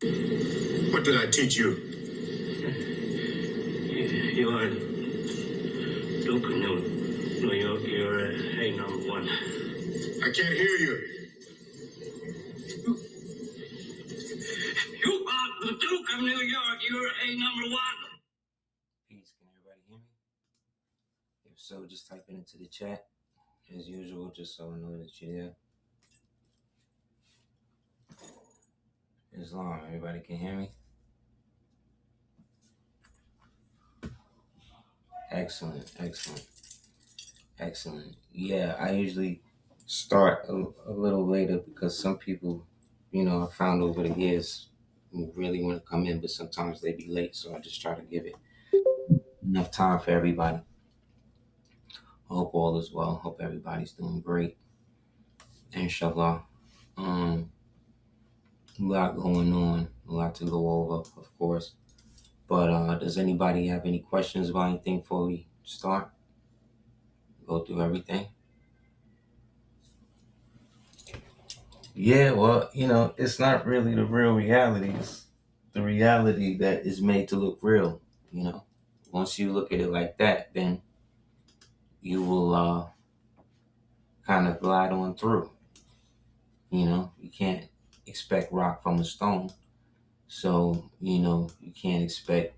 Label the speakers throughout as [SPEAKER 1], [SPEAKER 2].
[SPEAKER 1] What did I teach you?
[SPEAKER 2] You are Luke, New York. You're a number one.
[SPEAKER 1] I can't hear you.
[SPEAKER 2] You are the Duke of New York. You're a number one. Peace. Can everybody hear me? If so, just type it into the chat as usual, just so I know that you're there. Islam, everybody can hear me? Excellent, excellent, excellent. Yeah, I usually start a little later because some people, I found over the years really want to come in, but sometimes they be late. So I just try to give it enough time for everybody. I hope all is well. Hope everybody's doing great. Inshallah. A lot going on, a lot to go over, of course. But does anybody have any questions about anything before we start? Go through everything. Yeah, well, it's not really the real reality. It's the reality that is made to look real. Once you look at it like that, then you will kind of glide on through. You can't expect rock from a stone. So, you can't expect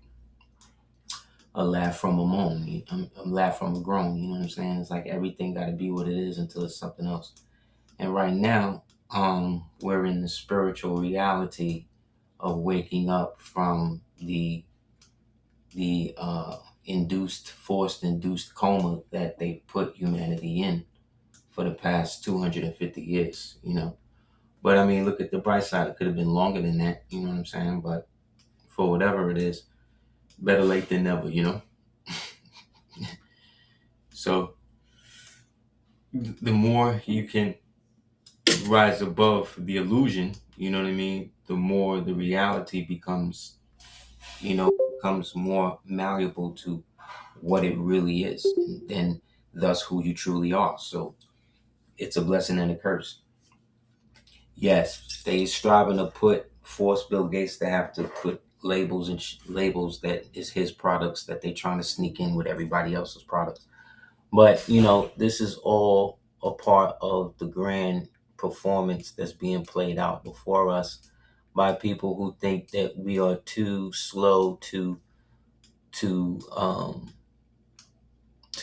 [SPEAKER 2] a laugh from a moan, a laugh from a groan. You know what I'm saying? It's like everything got to be what it is until it's something else. And right now, we're in the spiritual reality of waking up from the forced induced coma that they put humanity in for the past 250 years. But I mean, look at the bright side. It could have been longer than that. You know what I'm saying? But for whatever it is, better late than never. So the more you can rise above the illusion, you know what I mean, the more the reality becomes more malleable to what it really is, and then thus who you truly are. So it's a blessing and a curse. Yes, they striving to force Bill Gates to have to put labels and labels that is his products that they trying to sneak in with everybody else's products. But this is all a part of the grand performance that's being played out before us by people who think that we are too slow to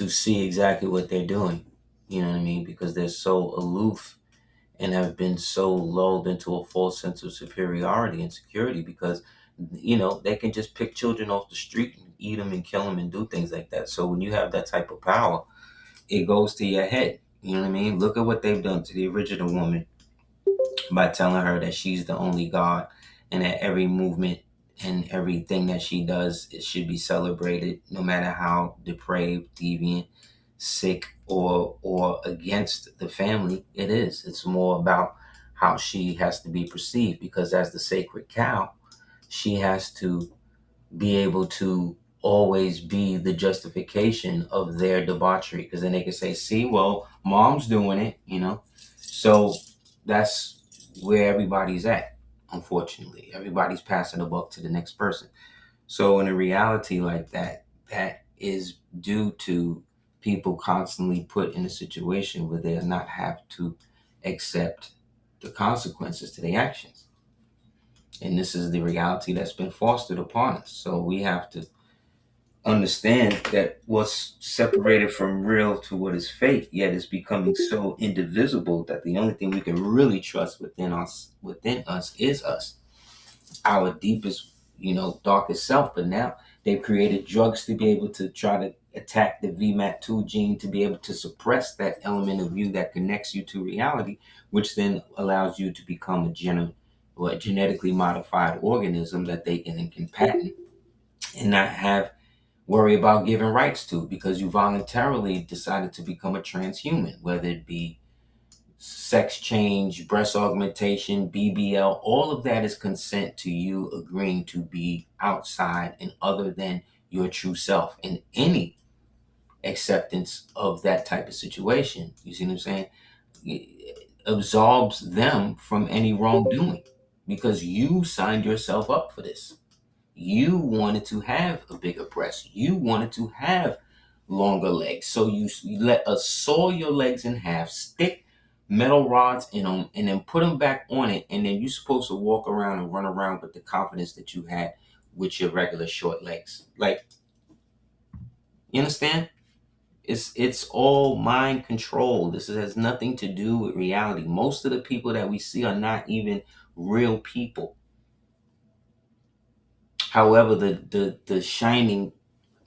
[SPEAKER 2] see exactly what they're doing. You know what I mean? Because they're so aloof and have been so lulled into a false sense of superiority and security because they can just pick children off the street and eat them and kill them and do things like that. So when you have that type of power, it goes to your head. You know what I mean? Look at what they've done to the original woman by telling her that she's the only God and that every movement and everything that she does, it should be celebrated no matter how depraved, deviant, sick, or against the family it is. It's more about how she has to be perceived because as the sacred cow, she has to be able to always be the justification of their debauchery because then they can say, see, well, mom's doing it. So that's where everybody's at. Unfortunately, everybody's passing the buck to the next person. So in a reality like that, that is due to people constantly put in a situation where they not have to accept the consequences to their actions. And this is the reality that's been fostered upon us. So we have to understand that what's separated from real to what is fake, yet is becoming so indivisible that the only thing we can really trust within us is us, our deepest, darkest self. But now they've created drugs to be able to try to attack the VMAT2 gene to be able to suppress that element of you that connects you to reality, which then allows you to become a genetically modified organism that they can patent and not have worry about giving rights to because you voluntarily decided to become a transhuman, whether it be sex change, breast augmentation, BBL, all of that is consent to you agreeing to be outside and other than your true self. And any acceptance of that type of situation, you see what I'm saying, it absolves them from any wrongdoing because you signed yourself up for this. You wanted to have a bigger breast. You wanted to have longer legs. So you let us saw your legs in half, stick metal rods in them, and then put them back on it. And then you're supposed to walk around and run around with the confidence that you had with your regular short legs. Like, you understand? It's all mind control. This has nothing to do with reality. Most of the people that we see are not even real people. However, the shining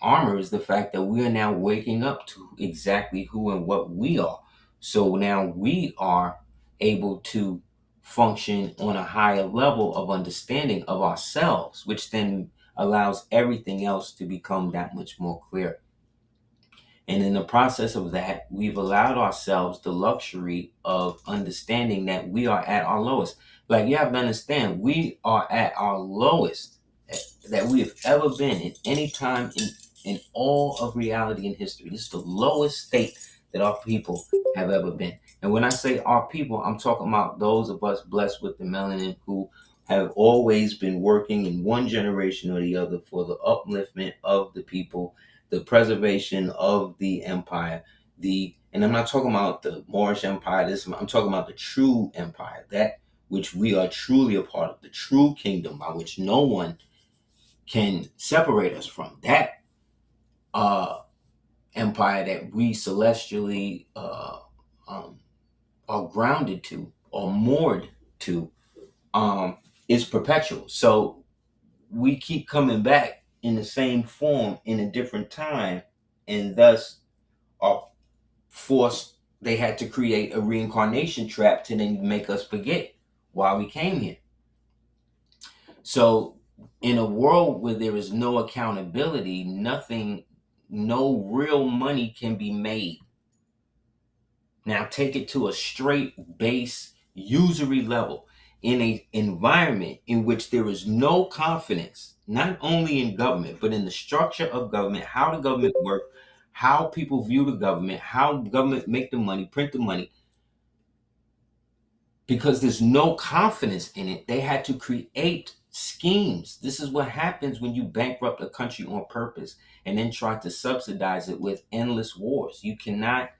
[SPEAKER 2] armor is the fact that we are now waking up to exactly who and what we are. So now we are able to function on a higher level of understanding of ourselves, which then allows everything else to become that much more clear. And in the process of that, we've allowed ourselves the luxury of understanding that we are at our lowest. Like, you have to understand, we are at our lowest that we have ever been in any time in all of reality and history. This is the lowest state that our people have ever been. And when I say our people, I'm talking about those of us blessed with the melanin who have always been working in one generation or the other for the upliftment of the people, the preservation of the empire, and I'm not talking about the Moorish empire. I'm talking about the true empire, that which we are truly a part of, the true kingdom by which no one can separate us from. That empire that we celestially are grounded to or moored to is perpetual. So we keep coming back in the same form in a different time, and thus are forced. They had to create a reincarnation trap to then make us forget why we came here. So in a world where there is no accountability, no real money can be made. Now take it to a straight base usury level. In a environment in which there is no confidence, not only in government, but in the structure of government, how the government works, how people view the government, how government make the money, print the money, because there's no confidence in it, they had to create schemes. This is what happens when you bankrupt a country on purpose and then try to subsidize it with endless wars. You cannot,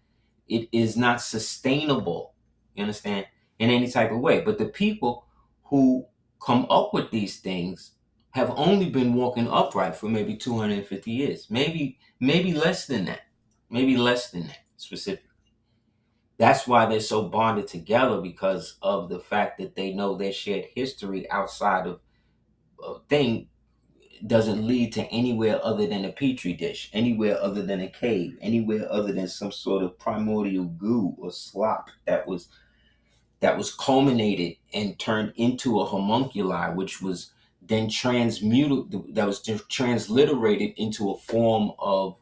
[SPEAKER 2] it is not sustainable, you understand, in any type of way. But the people who come up with these things have only been walking upright for maybe 250 years, maybe less than that, specifically. That's why they're so bonded together, because of the fact that they know their shared history outside of a thing doesn't lead to anywhere other than a petri dish, anywhere other than a cave, anywhere other than some sort of primordial goo or slop that was culminated and turned into a homunculi, which was then transmuted, that was transliterated into a form of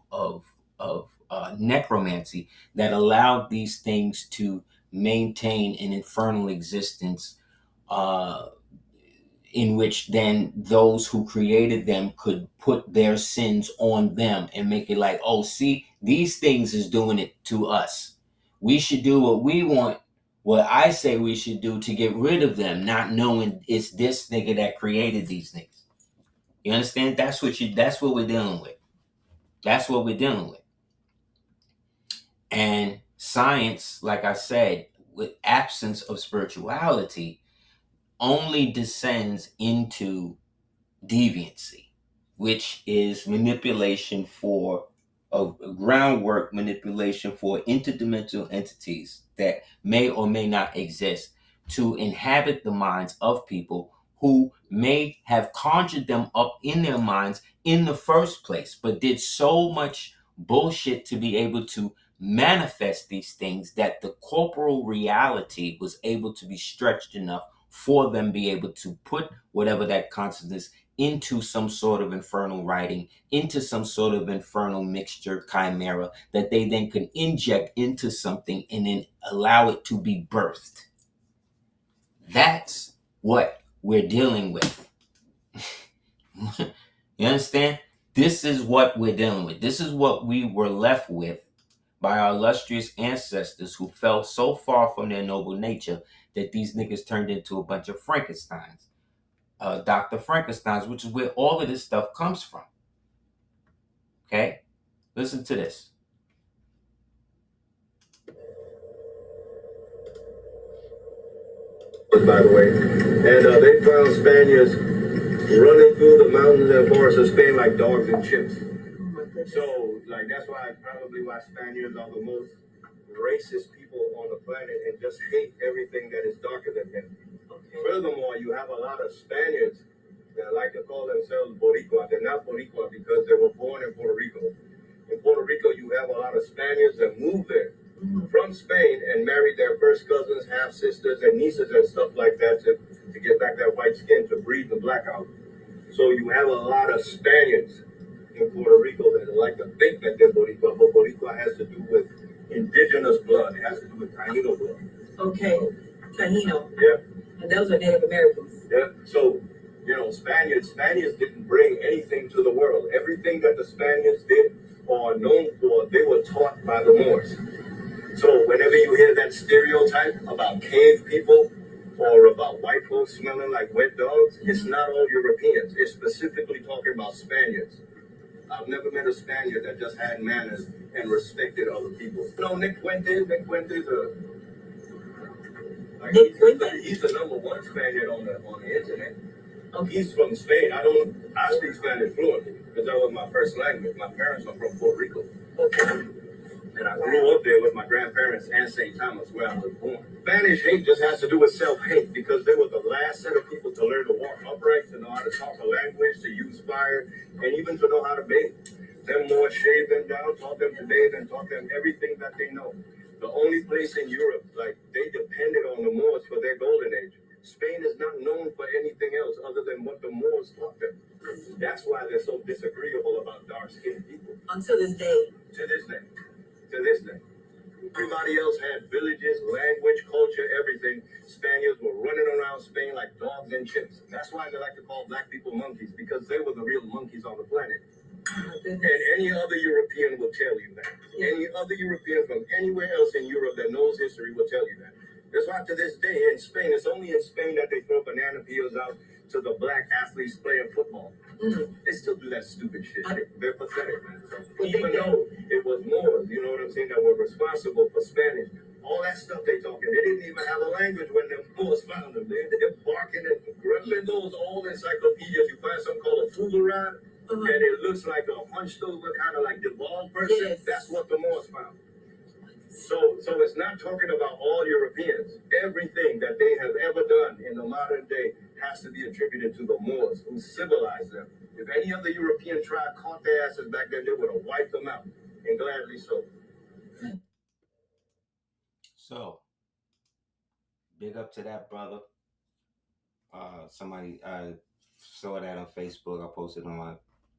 [SPEAKER 2] necromancy that allowed these things to maintain an infernal existence, uh, in which then those who created them could put their sins on them and make it like, oh, see, these things is doing it to us. We should do what we want, what I say we should do to get rid of them, not knowing it's this nigga that created these things. You understand? That's what we're dealing with. That's what we're dealing with. And science, like I said, with absence of spirituality, only descends into deviancy, which is manipulation for a groundwork manipulation for interdimensional entities that may or may not exist to inhabit the minds of people who may have conjured them up in their minds in the first place, but did so much bullshit to be able to manifest these things that the corporal reality was able to be stretched enough for them be able to put whatever that consciousness into some sort of infernal writing, into some sort of infernal mixture chimera that they then could inject into something and then allow it to be birthed. That's what we're dealing with. You understand? This is what we're dealing with. This is what we were left with by our illustrious ancestors who fell so far from their noble nature that these niggas turned into a bunch of Frankensteins. Dr. Frankenstein's, which is where all of this stuff comes from. Okay? Listen to this.
[SPEAKER 3] By the way, and they found Spaniards running through the mountains and forests of Spain like dogs and chimps. So, like, that's probably why Spaniards are the most racist people on the planet and just hate everything that is darker than them. Okay. Furthermore, you have a lot of Spaniards that like to call themselves Boricua. They're not Boricua because they were born in Puerto Rico. In Puerto Rico, you have a lot of Spaniards that moved there from Spain and married their first cousins, half sisters, and nieces and stuff like that to get back that white skin to breed the black out. So you have a lot of Spaniards in Puerto Rico that like to think that they're Boricua, but Boricua has to do with indigenous blood. It has to do with Taino blood. Okay, Taino. Yeah. And those are Native Americans. Yeah. So, Spaniards didn't bring anything to the world. Everything that the Spaniards did or are known for, they were taught by the Moors. So whenever you hear that stereotype about cave people or about white folks smelling like wet dogs, it's not all Europeans. It's specifically talking about Spaniards. I've never met a Spaniard that just had manners and respected other people. Nick Fuentes, he's the number one Spaniard on the internet. Okay. He's from Spain. I speak Spanish fluently because that was my first language. My parents are from Puerto Rico. Okay. And I grew up there with my grandparents and St. Thomas, where I was born. Spanish hate just has to do with self-hate because they were the last set of people to learn to walk upright, to know how to talk a language, to use fire, and even to know how to bathe. Them Moors shaved them down, taught them to bathe, and taught them everything that they know. The only place in Europe, they depended on the Moors for their golden age. Spain is not known for anything else other than what the Moors taught them. That's why they're so disagreeable about dark-skinned people. Until this day. To this day. To this day. Everybody else had villages, language, culture, everything. Spaniards were running around Spain like dogs and chimps. That's why they like to call black people monkeys, because they were the real monkeys on the planet. And any other European will tell you that. Any other European from anywhere else in Europe that knows history will tell you that. That's why to this day in Spain, it's only in Spain that they throw banana peels out to the black athletes playing football. Mm-hmm. They still do that stupid shit. They're pathetic, man. Even though it was Moors, you know what I'm saying, that were responsible for Spanish. All that stuff they talking, they didn't even have a language when the Moors found them. They're barking and grumbling. Those old encyclopedias, you find something called a Fuggerad, and it looks like a hunched over kind of like devolved person. Yes. That's what the Moors found. So it's not talking about all Europeans. Everything that they have ever done in the modern day has to be attributed to the Moors who civilized them. If any other European tribe caught their asses back then, they would have wiped them out, and gladly so.
[SPEAKER 2] So, big up to that brother. Somebody saw that on Facebook. I posted on my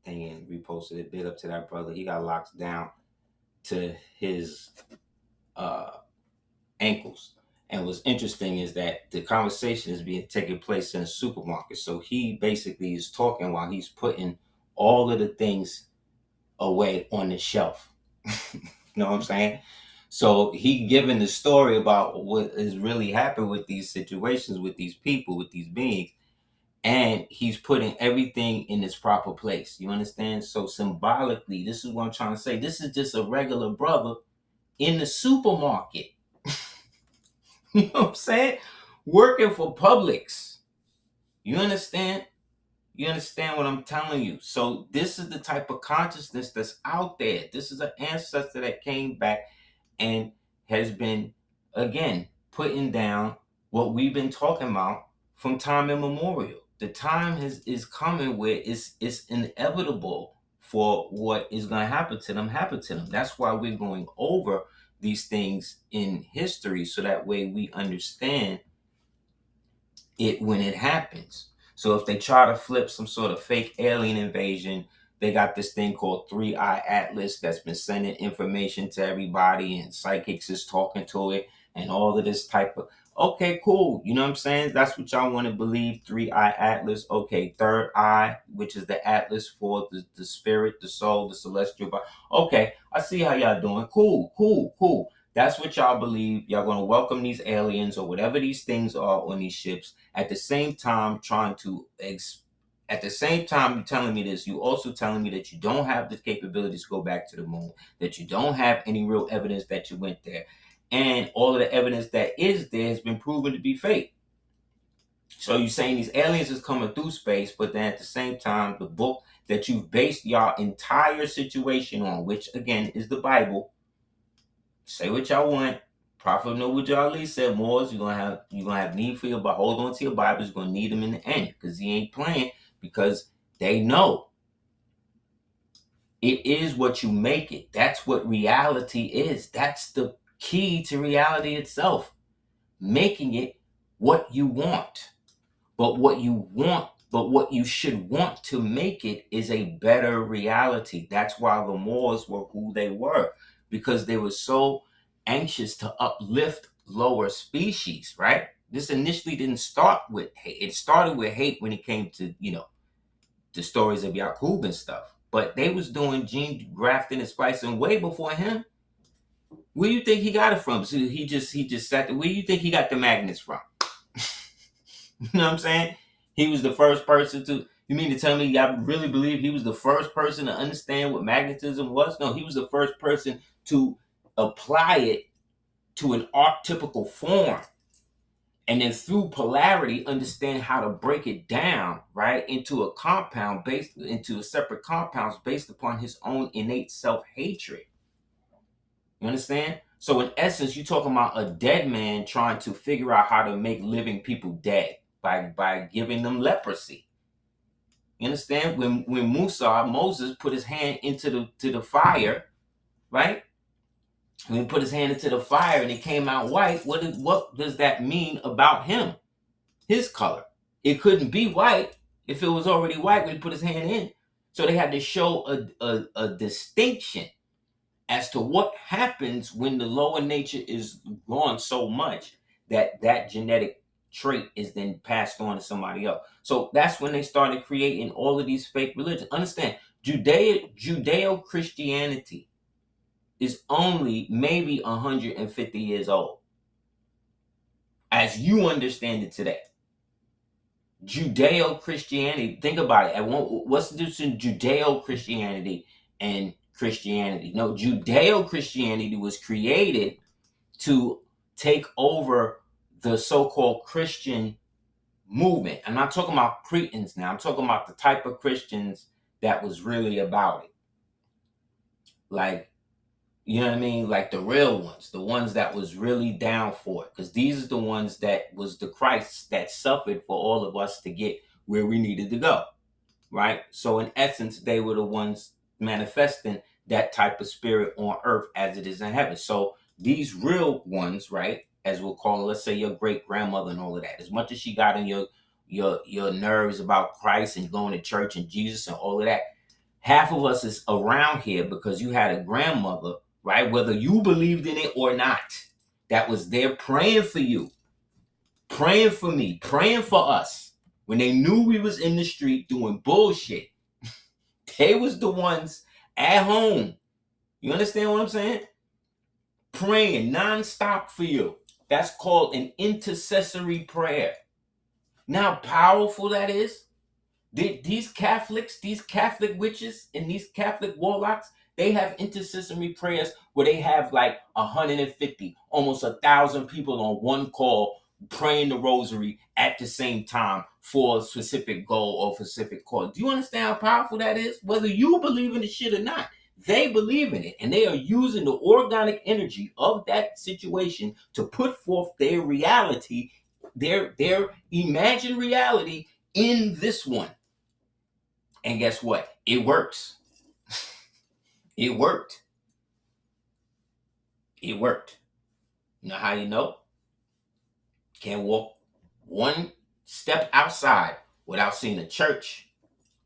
[SPEAKER 2] thing and reposted it. Big up to that brother. He got locked down to his ankles. And what's interesting is that the conversation is being taking place in a supermarket. So he basically is talking while he's putting all of the things away on the shelf. You know what I'm saying? So he giving the story about what has really happened with these situations, with these people, with these beings. And he's putting everything in its proper place. You understand? So symbolically, this is what I'm trying to say. This is just a regular brother in the supermarket. You know what I'm saying? Working for Publix. You understand? You understand what I'm telling you? So this is the type of consciousness that's out there. This is an ancestor that came back and has been, again, putting down what we've been talking about from time immemorial. The time is coming where it's inevitable for what is going to happen to them. That's why we're going over these things in history, so that way we understand it when it happens. So if they try to flip some sort of fake alien invasion, they got this thing called 3-Eye Atlas that's been sending information to everybody, and psychics is talking to it, and all of this type of, okay, cool. You know what I'm saying? That's what y'all want to believe. 3-Eye Atlas. Okay, third eye, which is the atlas for the spirit, the soul, the celestial body. Okay, I see how y'all doing. Cool. That's what y'all believe. Y'all gonna welcome these aliens or whatever these things are on these ships. At the same time, at the same time you're telling me this, you also telling me that you don't have the capabilities to go back to the moon, that you don't have any real evidence that you went there, and all of the evidence that is there has been proven to be fake. So you're saying these aliens is coming through space, but then at the same time, the book that you've based your entire situation on, which again is the Bible, say what y'all want. Prophet Noble Ali said, Moors, you're gonna have need for your Bible. Hold on to your Bibles, you're gonna need them in the end, because he ain't playing, because they know it is what you make it. That's what reality is. That's the key to reality itself. Making it what you want. But what you should want to make it is a better reality. That's why the Moors were who they were, because they were so anxious to uplift lower species, right? This initially didn't start with hate. It started with hate when it came to, the stories of Yaqub and stuff. But they was doing gene grafting and splicing way before him. Where do you think he got it from? So he just sat there. Where do you think he got the magnets from? You know what I'm saying? He was the first person to. You mean to tell me y'all really believe he was the first person to understand what magnetism was? No, he was the first person to apply it to an archetypical form, and then through polarity, understand how to break it down, right, into separate compounds based upon his own innate self-hatred. You understand? So in essence, you're talking about a dead man trying to figure out how to make living people dead by giving them leprosy. You understand? When Moses put his hand into the fire, right? When he put his hand into the fire and it came out white, what does that mean about him? His color. It couldn't be white if it was already white when he put his hand in. So they had to show a distinction as to what happens when the lower nature is gone so much that genetic trait is then passed on to somebody else. So that's when they started creating all of these fake religions. Understand, Judeo-Christianity is only maybe 150 years old, as you understand it today. Judeo-Christianity, think about it. What's the difference in Judeo-Christianity and Christianity? No, Judeo-Christianity was created to take over the so-called Christian movement. I'm not talking about Cretans now. I'm talking about the type of Christians that was really about it. Like, you know what I mean? Like the real ones, the ones that was really down for it. Because these are the ones that was the Christ that suffered for all of us to get where we needed to go. Right? So in essence, they were the ones manifesting that type of spirit on earth as it is in heaven. So these real ones, right, as we'll call it, let's say your great grandmother and all of that, as much as she got in your nerves about Christ and going to church and Jesus and all of that, half of us is around here because you had a grandmother, right, whether you believed in it or not, that was there praying for you, praying for me, praying for us. When they knew we was in the street doing bullshit, they was the ones at home. You understand what I'm saying? Praying nonstop for you. That's called an intercessory prayer. Now, how powerful that is. These Catholics, these Catholic witches, and these Catholic warlocks, they have intercessory prayers where they have like 150, almost 1,000 people on one call praying the rosary at the same time for a specific goal or specific cause. Do you understand how powerful that is? Whether you believe in the shit or not, they believe in it, and they are using the organic energy of that situation to put forth their reality, their imagined reality in this one. And guess what? It works. It worked. It worked. You know how you know? Can't walk one step outside without seeing a church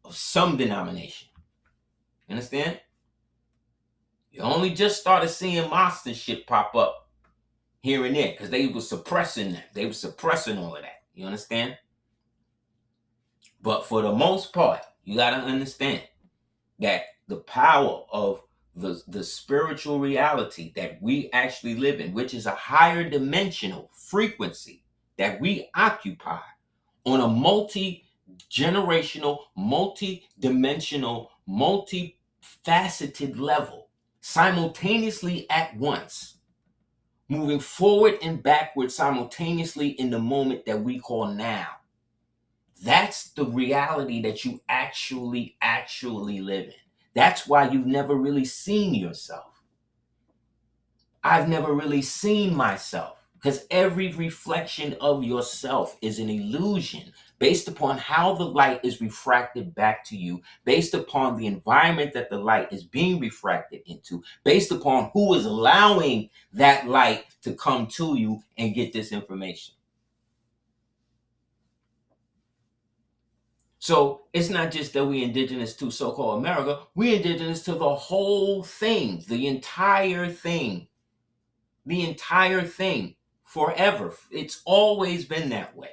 [SPEAKER 2] of some denomination. You understand? You only just started seeing monster shit pop up here and there because they were suppressing that. They were suppressing all of that. You understand? But for the most part, you got to understand that the power of the spiritual reality that we actually live in, which is a higher dimensional frequency that we occupy on a multi-generational, multi-dimensional, multi-faceted level, simultaneously at once, moving forward and backward simultaneously in the moment that we call now. That's the reality that you actually live in. That's why you've never really seen yourself. I've never really seen myself, because every reflection of yourself is an illusion based upon how the light is refracted back to you, based upon the environment that the light is being refracted into, based upon who is allowing that light to come to you and get this information. So it's not just that we indigenous to so-called America, we indigenous to the whole thing, the entire thing, forever. It's always been that way.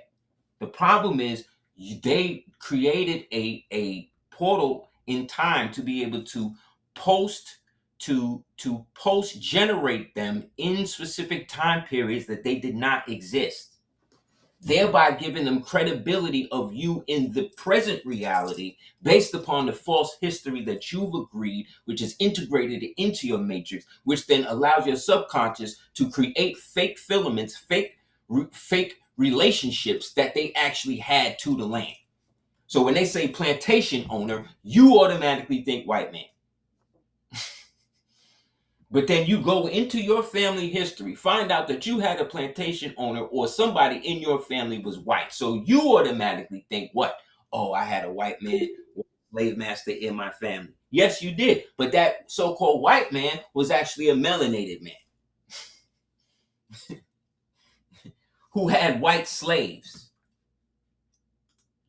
[SPEAKER 2] The problem is they created a portal in time to be able to post generate them in specific time periods that they did not exist, thereby giving them credibility of you in the present reality based upon the false history that you've agreed, which is integrated into your matrix, which then allows your subconscious to create fake filaments, fake relationships that they actually had to the land. So when they say plantation owner, you automatically think white man. But then you go into your family history, find out that you had a plantation owner or somebody in your family was white. So you automatically think what? Oh, I had a white man, slave master in my family. Yes, you did. But that so-called white man was actually a melanated man who had white slaves.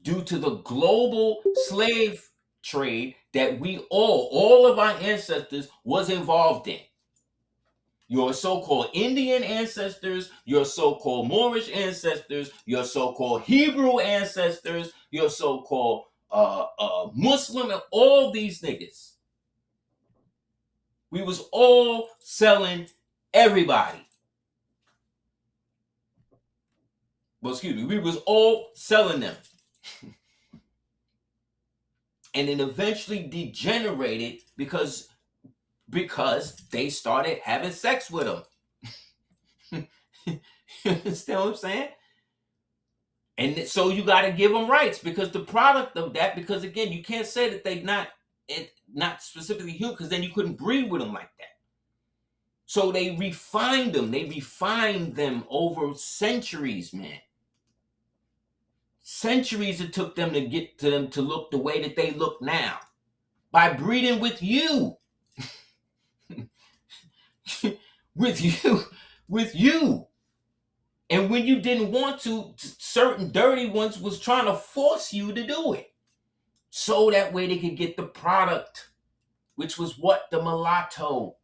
[SPEAKER 2] Due to the global slave trade that we all of our ancestors was involved in. Your so-called Indian ancestors, your so-called Moorish ancestors, your so-called Hebrew ancestors, your so-called Muslim, and all these niggas. We was all selling everybody. Well, excuse me, we was all selling them. And it eventually degenerated because they started having sex with them. You understand what I'm saying? And so you got to give them rights, because the product of that, because again, you can't say that they're not specifically human, because then you couldn't breed with them like that. So they refined them. They refined them over centuries, man. Centuries it took them to get to them to look the way that they look now, by breeding with you. with you. And when you didn't want to, certain dirty ones was trying to force you to do it. So that way they could get the product, which was what? The mulatto,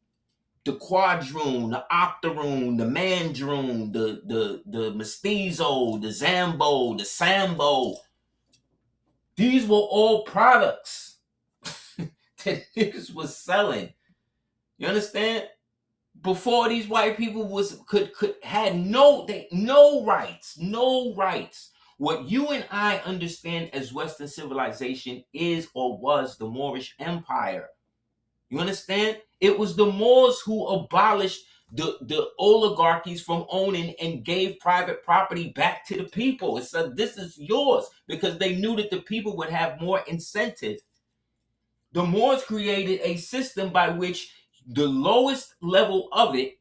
[SPEAKER 2] the quadroon, the octoroon, the mandroon, the mestizo, the zambo, the sambo. These were all products that niggas was selling. You understand? Before these white people had no rights. What you and I understand as Western civilization is or was the Moorish Empire. You understand? It was the Moors who abolished the oligarchies from owning and gave private property back to the people. It said, this is yours, because they knew that the people would have more incentive. The Moors created a system by which the lowest level of it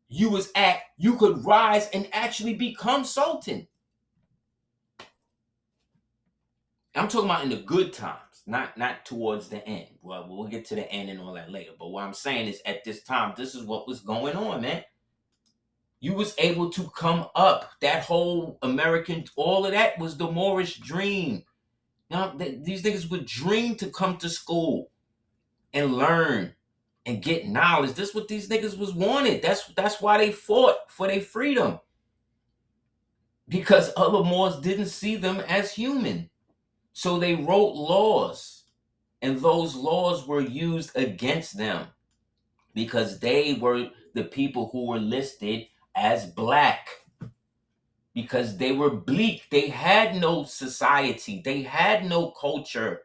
[SPEAKER 2] you was at, you could rise and actually become sultan. I'm talking about in the good times, not towards the end. Well, we'll get to the end and all that later. But what I'm saying is, at this time, this is what was going on, man. You was able to come up. That whole American, all of that was the Moorish dream. Now, these niggas would dream to come to school and learn and get knowledge. This is what these niggas was wanted. That's why they fought for their freedom. Because other Moors didn't see them as human. So they wrote laws, and those laws were used against them. because they were the people who were listed as black, because they were bleak. They had no society, they had no culture,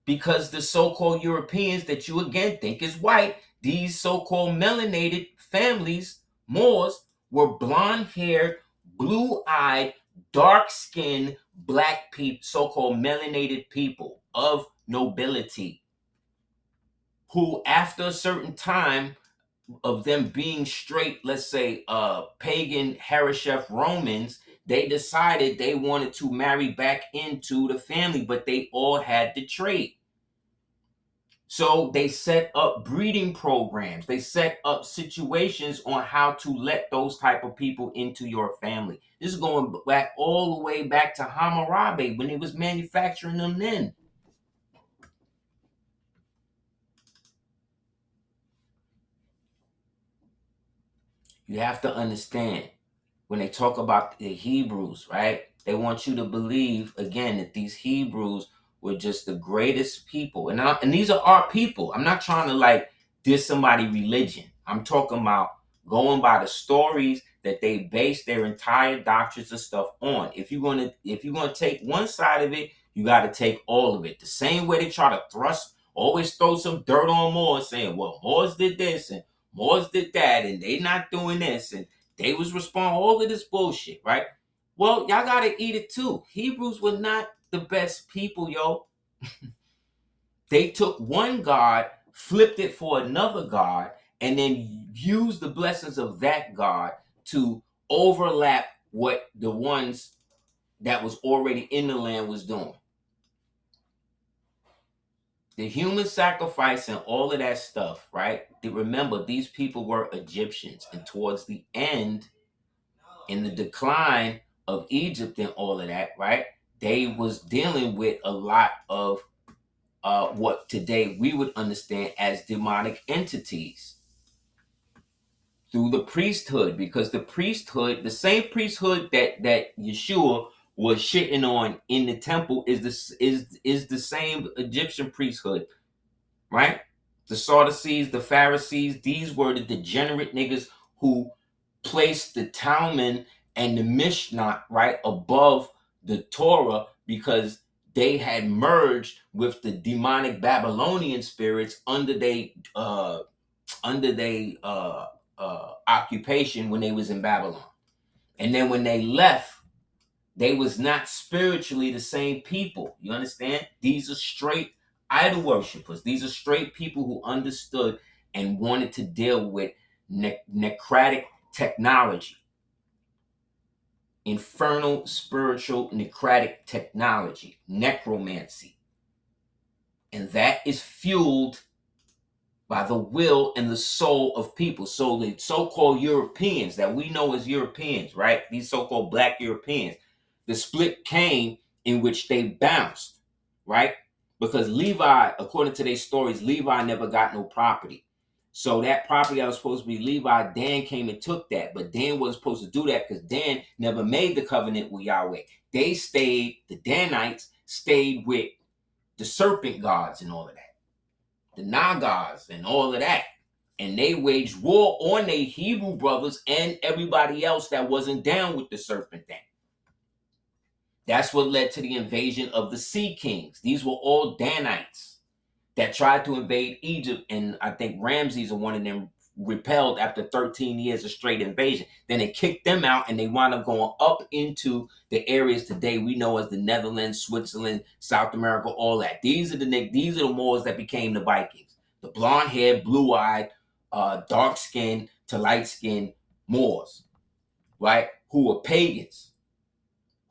[SPEAKER 2] because the so-called Europeans that you again think is white, these so-called melanated families, Moors, were blonde-haired, blue-eyed, dark-skinned black people, so-called melanated people of nobility, who after a certain time of them being straight, let's say, pagan Harashef Romans, they decided they wanted to marry back into the family, but they all had the trait. So they set up breeding programs. They set up situations on how to let those type of people into your family. This is going back all the way back to Hammurabi when they was manufacturing them then. You have to understand, when they talk about the Hebrews, right? They want you to believe again that these Hebrews were just the greatest people, and these are our people. I'm not trying to like diss somebody religion. I'm talking about going by the stories that they base their entire doctrines and stuff on. If you're gonna take one side of it, you got to take all of it. The same way they try to always throw some dirt on Moors, saying, "Well, Moors did this and Moors did that, and they not doing this and." They was responding all of this bullshit, right? Well, y'all gotta eat it too. Hebrews were not the best people, yo. They took one God, flipped it for another God, and then used the blessings of that God to overlap what the ones that was already in the land was doing. The human sacrifice and all of that stuff, right? Remember, these people were Egyptians, and towards the end, in the decline of Egypt and all of that, right? They was dealing with a lot of what today we would understand as demonic entities through the priesthood, because the priesthood, the same priesthood that Yeshua was shitting on in the temple, is the same Egyptian priesthood, right? The Sadducees, the Pharisees, these were the degenerate niggas who placed the Talmud and the Mishnah right above the Torah, because they had merged with the demonic Babylonian spirits under they occupation when they was in Babylon. And then when they left, they was not spiritually the same people. You understand? These are straight idol worshippers. These are straight people who understood and wanted to deal with necrotic technology. Infernal spiritual necrotic technology, necromancy. And that is fueled by the will and the soul of people. So the so-called Europeans that we know as Europeans, right? These so-called black Europeans, the split came in which they bounced, right? Because Levi, according to their stories, Levi never got no property. So that property that was supposed to be Levi, Dan came and took that. But Dan wasn't supposed to do that because Dan never made the covenant with Yahweh. The Danites stayed with the serpent gods and all of that, the Nagas and all of that. And they waged war on their Hebrew brothers and everybody else that wasn't down with the serpent thing. That's what led to the invasion of the Sea Kings. These were all Danites that tried to invade Egypt, and I think Ramses or one of them repelled after 13 years of straight invasion. Then they kicked them out, and they wound up going up into the areas today we know as the Netherlands, Switzerland, South America, all that. These are the Moors that became the Vikings. The blonde-haired, blue-eyed, dark-skinned to light-skinned Moors, right? Who were pagans,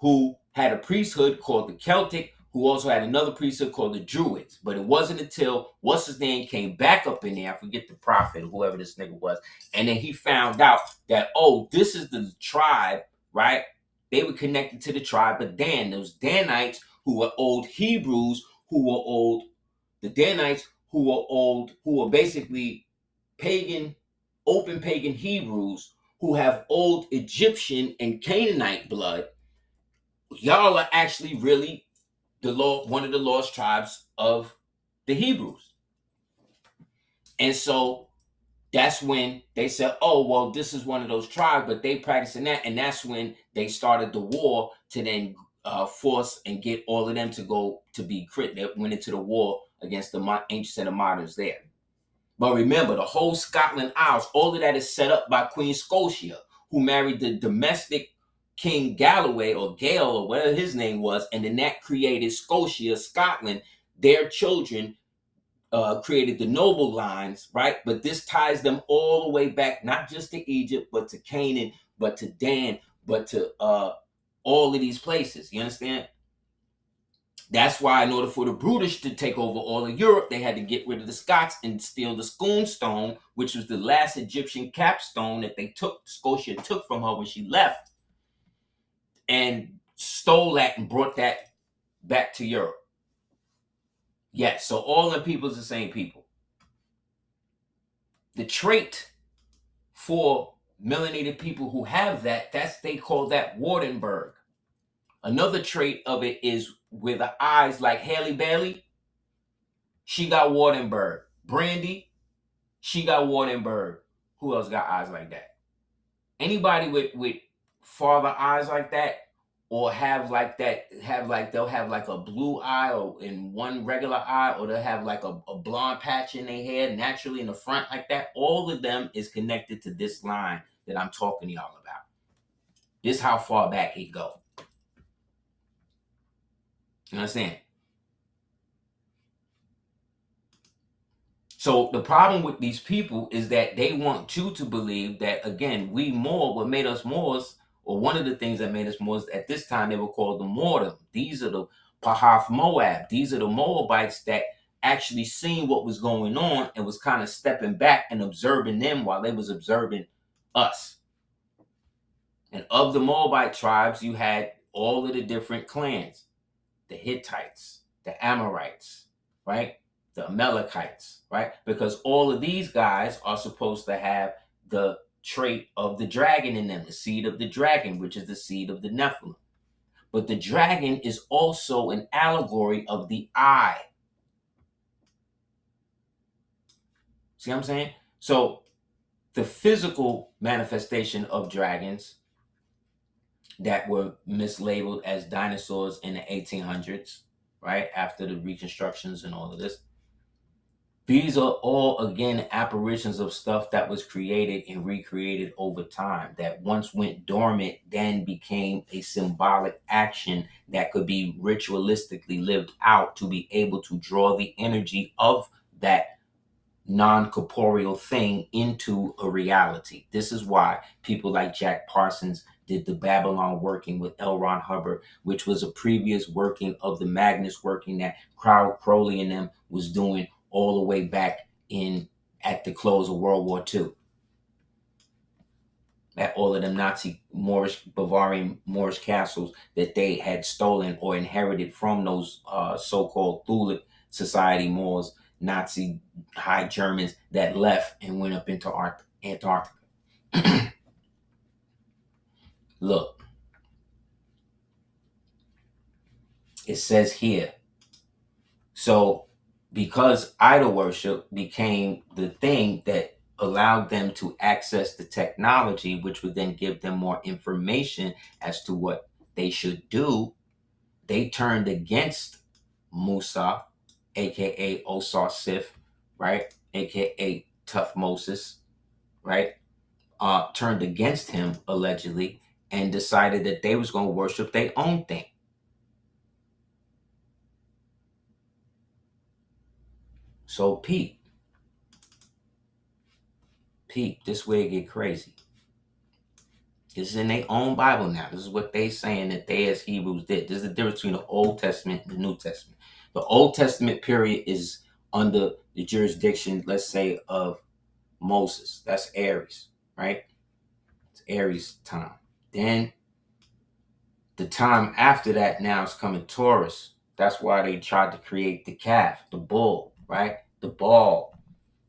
[SPEAKER 2] who had a priesthood called the Celtic, who also had another priesthood called the Druids. But it wasn't until what's his name came back up in there, I forget the prophet or whoever this nigga was, and then he found out that, oh, this is the tribe, right? They were connected to the tribe of Dan. Those Danites who were old Hebrews, the Danites who were basically pagan, open pagan Hebrews who have old Egyptian and Canaanite blood. Y'all are actually really one of the lost tribes of the Hebrews. And so that's when they said, oh, well, this is one of those tribes, but they practicing that. And that's when they started the war to then force and get all of them to go to be crit. They went into the war against the ancient set of moderns there. But remember, the whole Scotland Isles, all of that is set up by Queen Scotia, who married the domestic King Galloway or Gale or whatever his name was. And then that created Scotia, Scotland. Their children created the noble lines, right? But this ties them all the way back, not just to Egypt, but to Canaan, but to Dan, but to all of these places. You understand? That's why, in order for the British to take over all of Europe, they had to get rid of the Scots and steal the Scone Stone, which was the last Egyptian capstone that Scotia took from her when she left, and stole that and brought that back to Europe. Yes, so all the people is the same people. The trait for melanated people who have they call that Wardenberg. Another trait of it is with the eyes like Halle Bailey, she got Wardenberg. Brandy, she got Wardenberg. Who else got eyes like that? Anybody with farther eyes like that, or they'll have like a blue eye or in one regular eye, or they'll have like a blonde patch in their hair naturally in the front like that. All of them is connected to this line that I'm talking to y'all about. This is how far back it go. You understand? So the problem with these people is that they want you to believe that, again, we Moor, what made us Moors, or one of the things that made us Moors at this time, they were called the Maurorum. These are the Pahath Moab. These are the Moabites that actually seen what was going on and was kind of stepping back and observing them while they was observing us. And of the Moabite tribes, you had all of the different clans, the Hittites, the Amorites, right? The Amalekites, right? Because all of these guys are supposed to have the trait of the dragon in them, the seed of the dragon, which is the seed of the Nephilim. But the dragon is also an allegory of the eye. See what I'm saying? So the physical manifestation of dragons that were mislabeled as dinosaurs in the 1800s, right? After the reconstructions and all of this. These are all, again, apparitions of stuff that was created and recreated over time, that once went dormant, then became a symbolic action that could be ritualistically lived out to be able to draw the energy of that non-corporeal thing into a reality. This is why people like Jack Parsons did the Babylon working with L. Ron Hubbard, which was a previous working of the Magnus working that Crowley and them was doing all the way back in at the close of World War II. At all of them Nazi Bavarian Moorish castles that they had stolen or inherited from those so-called Thule Society Moors, Nazi High Germans that left and went up into Antarctica. Look, it says here, so because idol worship became the thing that allowed them to access the technology, which would then give them more information as to what they should do, they turned against Musa, aka Osar Sif, right? Aka Tough Moses, right? Turned against him allegedly and decided that they was going to worship their own thing. So Pete, this way it get crazy. This is in their own Bible now. This is what they saying that they as Hebrews did. This is the difference between the Old Testament and the New Testament. The Old Testament period is under the jurisdiction, let's say, of Moses. That's Aries, right? It's Aries time. Then the time after that now is coming Taurus. That's why they tried to create the calf, the bull, right? The ball,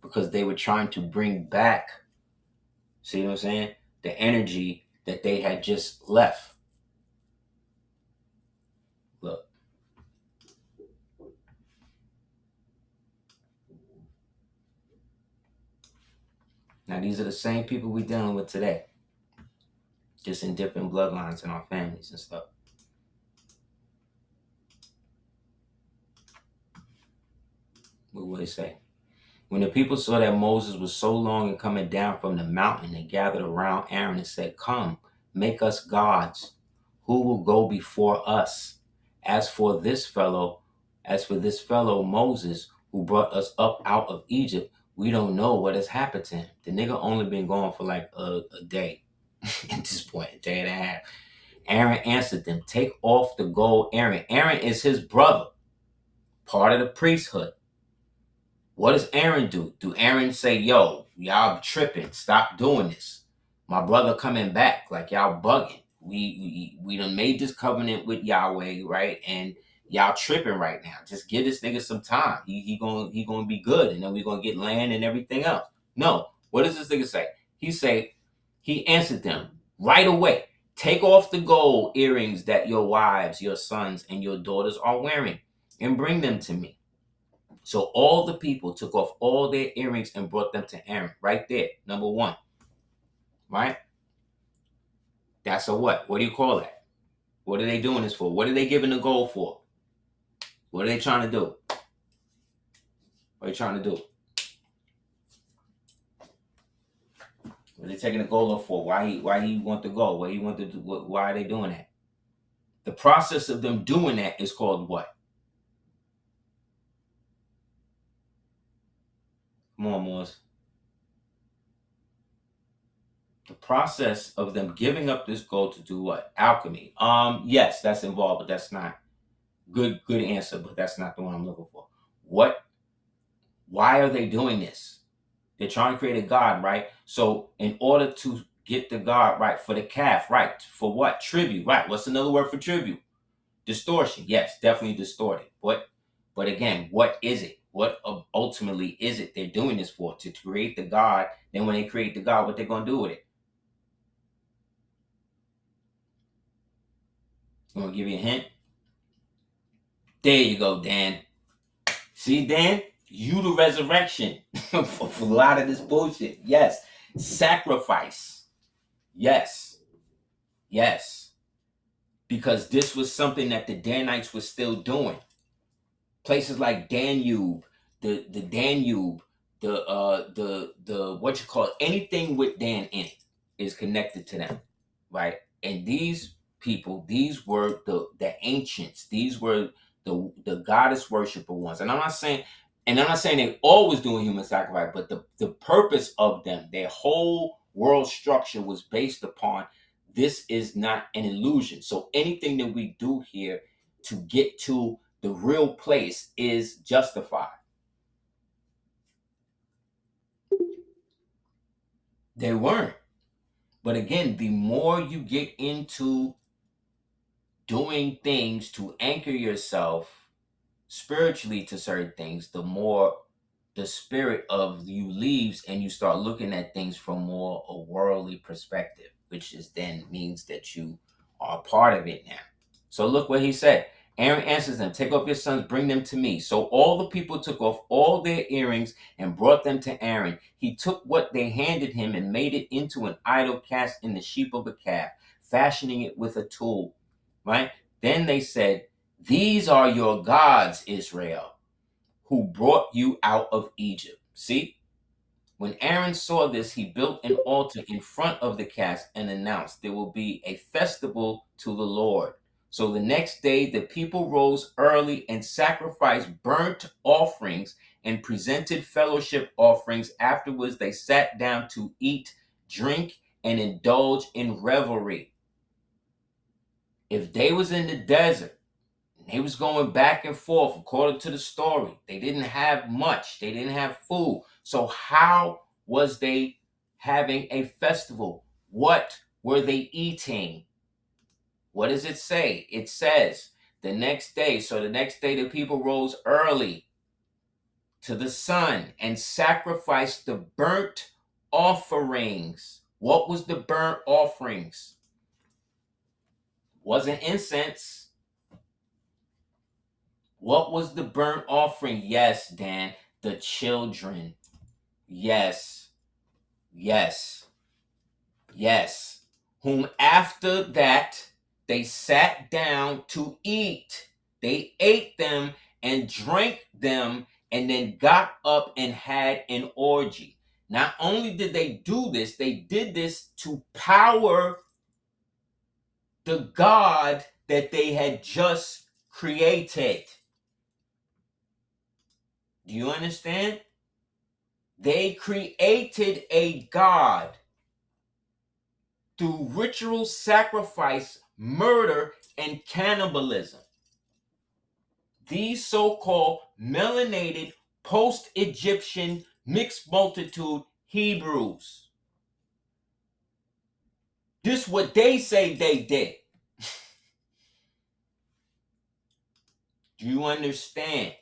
[SPEAKER 2] because they were trying to bring back, see what I'm saying? The energy that they had just left. Look. Now, these are the same people we're dealing with today, just in different bloodlines in our families and stuff. What would it say? When the people saw that Moses was so long in coming down from the mountain, they gathered around Aaron and said, "Come, make us gods. Who will go before us? As for this fellow Moses, who brought us up out of Egypt, we don't know what has happened to him." The nigga only been gone for like a day at this point, a day and a half. Aaron answered them, "Take off the gold." Aaron is his brother, part of the priesthood. What does Aaron do? Do Aaron say, "Yo, y'all tripping, stop doing this. My brother coming back, like y'all bugging. We done made this covenant with Yahweh, right? And y'all tripping right now. Just give this nigga some time. He gonna be good, and then we gonna get land and everything else." No. What does this nigga say? He answered them right away. "Take off the gold earrings that your wives, your sons, and your daughters are wearing, and bring them to me." So all the people took off all their earrings and brought them to Aaron. Right there, number one. Right? That's a what? What do you call that? What are they doing this for? What are they giving the gold for? What are they trying to do? What are they trying to do? What are they taking the gold off for? Why he want the gold? What he want to do? Why are they doing that? The process of them doing that is called what? Come on, Moors. The process of them giving up this gold to do what? Alchemy. Yes, that's involved, but that's not good answer, but that's not the one I'm looking for. Why are they doing this? They're trying to create a god, right? So in order to get the god, right, for the calf, right, for what? Tribute, right? What's another word for tribute? Distortion. Yes, definitely distorted. But again, what is it? What ultimately is it they're doing this for? To create the god. Then when they create the god, what they're going to do with it? I'm going to give you a hint. There you go, Dan. See, Dan? You the resurrection for a lot of this bullshit. Yes. Sacrifice. Yes. Because this was something that the Danites were still doing. Places like Danube, the Danube, the what you call it, anything with Dan in it is connected to them, right? And these people, these were the ancients. These were the goddess worshiper ones. And I'm not saying they always doing human sacrifice, but the purpose of them, their whole world structure was based upon this is not an illusion. So anything that we do here to get to the real place is justified. They weren't. But again, the more you get into doing things to anchor yourself spiritually to certain things, the more the spirit of you leaves and you start looking at things from more a worldly perspective, which is then means that you are a part of it now. So look what he said. Aaron answers them, "Take off your sons, bring them to me." So all the people took off all their earrings and brought them to Aaron. He took what they handed him and made it into an idol cast in the shape of a calf, fashioning it with a tool. Right? Then they said, "These are your gods, Israel, who brought you out of Egypt." See? When Aaron saw this, he built an altar in front of the calf and announced, "There will be a festival to the Lord." So the next day, the people rose early and sacrificed burnt offerings and presented fellowship offerings. Afterwards, they sat down to eat, drink, and indulge in revelry. If they was in the desert, they was going back and forth according to the story. They didn't have much. They didn't have food. So how was they having a festival? What were they eating? What does it say? It says the next day. So the next day the people rose early to the sun and sacrificed the burnt offerings. What was the burnt offerings? Wasn't incense. What was the burnt offering? Yes, Dan, the children. Yes. Yes. Yes. Whom after that they sat down to eat. They ate them and drank them and then got up and had an orgy. Not only did they do this, they did this to power the God that they had just created. Do you understand? They created a God through ritual sacrifice, murder, and cannibalism. These so-called melanated post-Egyptian mixed multitude Hebrews. This is what they say they did. Do you understand?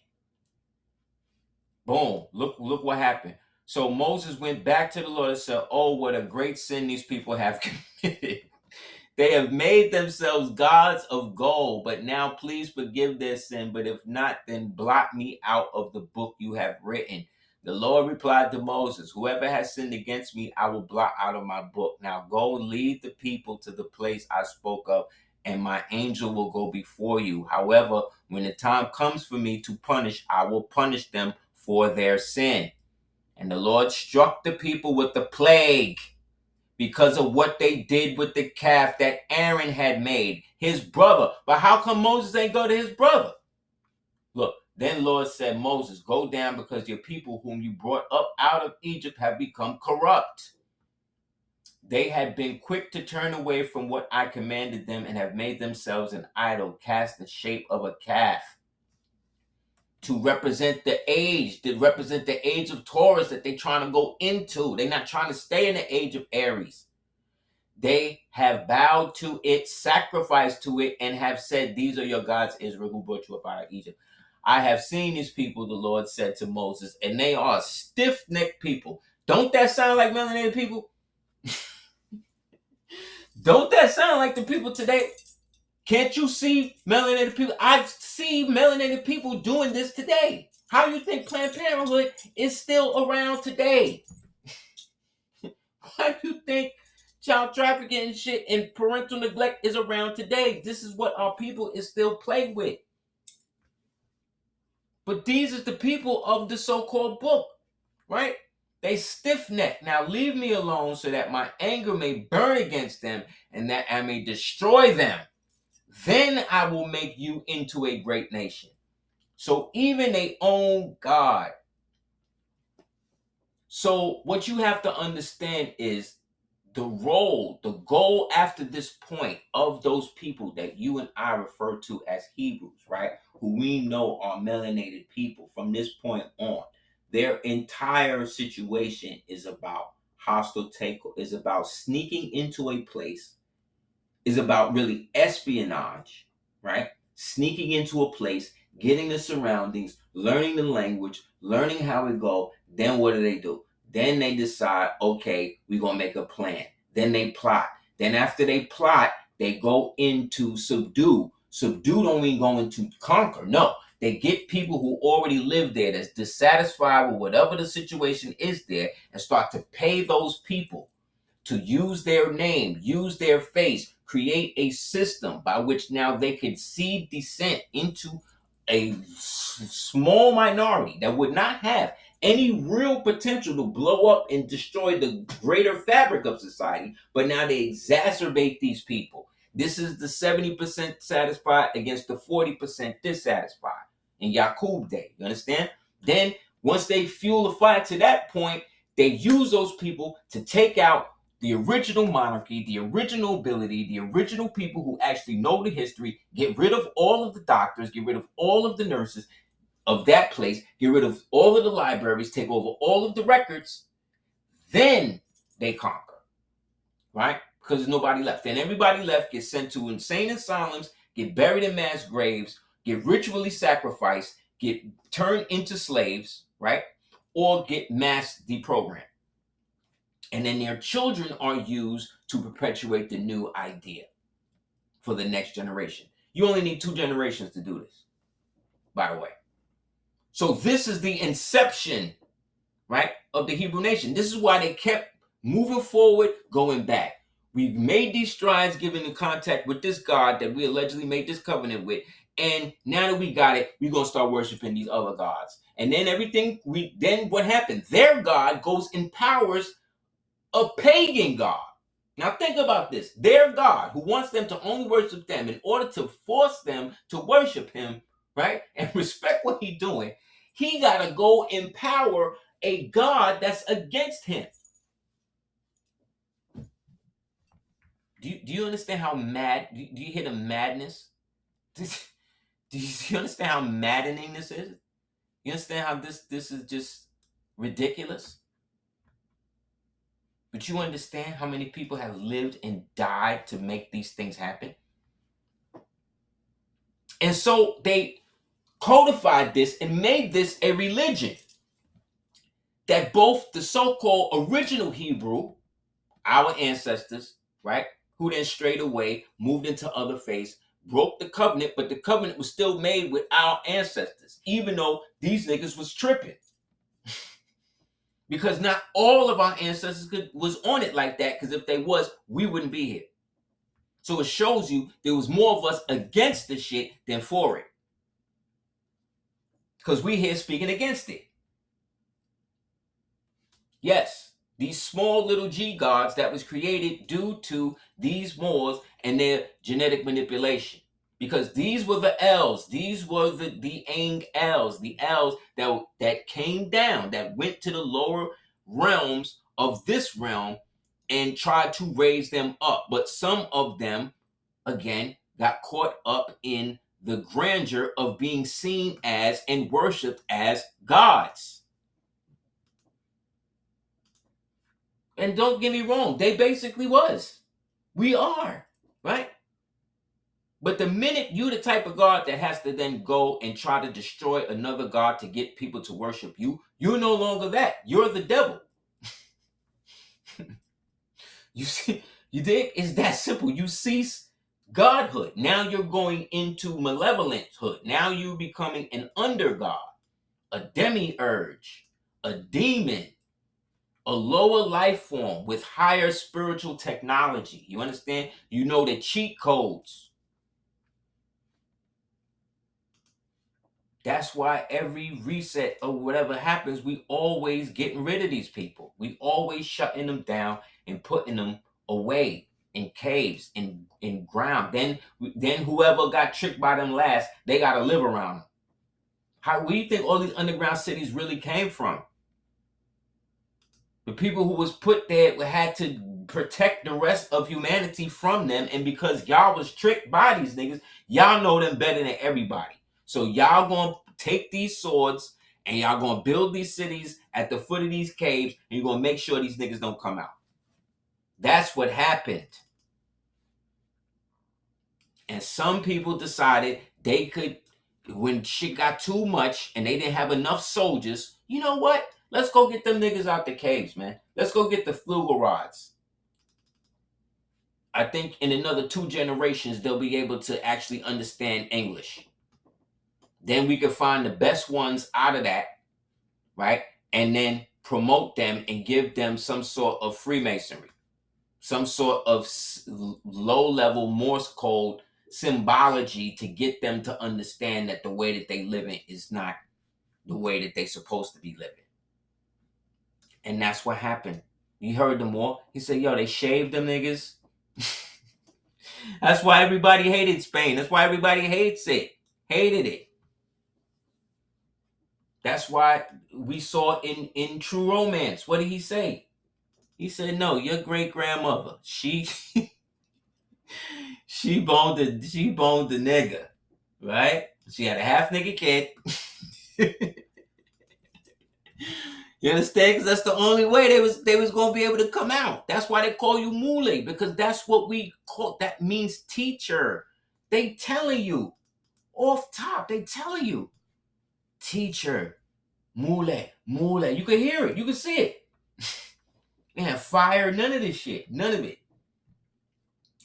[SPEAKER 2] Boom. Look what happened. So Moses went back to the Lord and said, oh, what a great sin these people have committed. They have made themselves gods of gold, but now please forgive their sin. But if not, then blot me out of the book you have written. The Lord replied to Moses, whoever has sinned against me, I will blot out of my book. Now go lead the people to the place I spoke of, and my angel will go before you. However, when the time comes for me to punish, I will punish them for their sin. And the Lord struck the people with the plague because of what they did with the calf that Aaron had made, his brother. But how come Moses ain't go to his brother? Look, then Lord said, Moses, go down because your people whom you brought up out of Egypt have become corrupt. They had been quick to turn away from what I commanded them and have made themselves an idol cast in the shape of a calf to represent the age, of Taurus that they're trying to go into. They're not trying to stay in the age of Aries. They have bowed to it, sacrificed to it, and have said, these are your gods, Israel, who brought you up out of Egypt. I have seen these people, the Lord said to Moses, and they are stiff-necked people. Don't that sound like melanated people? Don't that sound like the people today? Can't you see melanated people? I see melanated people doing this today. How do you think Planned Parenthood is still around today? Why do you think child trafficking and shit and parental neglect is around today? This is what our people is still plagued with. But these are the people of the so-called book, right? They stiff-necked. Now leave me alone so that my anger may burn against them and that I may destroy them. Then I will make you into a great nation. So even they own God. So what you have to understand is the role, the goal after this point of those people that you and I refer to as Hebrews, right? Who we know are melanated people from this point on. Their entire situation is about hostile takeover, is about sneaking into a place, is about really espionage, right? Sneaking into a place, getting the surroundings, learning the language, learning how it go. Then what do? Then they decide, okay, we're going to make a plan. Then they plot. Then after they plot, they go into subdue. Subdue don't mean going to conquer. No, they get people who already live there that's dissatisfied with whatever the situation is there and start to pay those people to use their name, use their face, create a system by which now they can seed descent into a small minority that would not have any real potential to blow up and destroy the greater fabric of society, but now they exacerbate these people. This is the 70% satisfied against the 40% dissatisfied in Yaqub Day. You understand? Then once they fuel the fire to that point, they use those people to take out the original monarchy, the original ability, the original people who actually know the history, get rid of all of the doctors, get rid of all of the nurses of that place, get rid of all of the libraries, take over all of the records, then they conquer, right? Because there's nobody left. Then everybody left gets sent to insane asylums, get buried in mass graves, get ritually sacrificed, get turned into slaves, right? Or get mass deprogrammed. And then their children are used to perpetuate the new idea for the next generation. You only need 2 generations to do this, by the way. So this is the inception, right, of the Hebrew nation. This is why they kept moving forward, going back. We've made these strides, given in contact with this God that we allegedly made this covenant with. And now that we got it, we're going to start worshiping these other gods. And then then what happened? Their God goes and empowers a pagan God. Now think about this. Their God, who wants them to only worship them in order to force them to worship him, right? And respect what he's doing. He got to go empower a God that's against him. Do you understand how mad? Do you hear the madness? Do you understand how maddening this is? You understand how this is just ridiculous? But you understand how many people have lived and died to make these things happen? And so they codified this and made this a religion that both the so-called original Hebrew, our ancestors, right, who then strayed away, moved into other faiths, broke the covenant, but the covenant was still made with our ancestors, even though these niggas was tripping. Because not all of our ancestors was on it like that, because if they was, we wouldn't be here. So it shows you there was more of us against the shit than for it. Because we here speaking against it. Yes, these small little G gods that was created due to these Moors and their genetic manipulation. Because these were the L's. These were the Ang L's. The L's that came down, that went to the lower realms of this realm and tried to raise them up. But some of them, again, got caught up in the grandeur of being seen as and worshipped as gods. And don't get me wrong, they basically was. We are, right? But the minute you the type of God that has to then go and try to destroy another God to get people to worship you, you're no longer that. You're the devil. You see, you dig? It's that simple. You cease godhood. Now you're going into malevolenthood. Now you're becoming an undergod, a demiurge, a demon, a lower life form with higher spiritual technology. You understand? You know the cheat codes. That's why every reset or whatever happens, we always getting rid of these people. We always shutting them down and putting them away in caves, in ground. Then whoever got tricked by them last, they got to live around them. Where do you think all these underground cities really came from? The people who was put there had to protect the rest of humanity from them. And because y'all was tricked by these niggas, y'all know them better than everybody. So y'all gonna take these swords and y'all gonna build these cities at the foot of these caves, and you're gonna make sure these niggas don't come out. That's what happened. And some people decided they could, when shit got too much and they didn't have enough soldiers, you know what? Let's go get them niggas out the caves, man. Let's go get the flugel rods. I think in another 2 generations, they'll be able to actually understand English. Then we can find the best ones out of that, right? And then promote them and give them some sort of Freemasonry, some sort of low-level Morse code symbology to get them to understand that the way that they live in is not the way that they're supposed to be living. And that's what happened. You heard them all. He said, yo, they shaved them niggas. That's why everybody hated Spain. That's why everybody hates it. Hated it. That's why we saw in True Romance. What did he say? He said, no, your great grandmother, she boned the nigga, right? She had a half nigga kid. You understand? Because that's the only way they was gonna be able to come out. That's why they call you mule, because that's what we call. That means teacher. They telling you off top. They telling you, teacher, mule. You can hear it. You can see it. They have fire. None of this shit. None of it.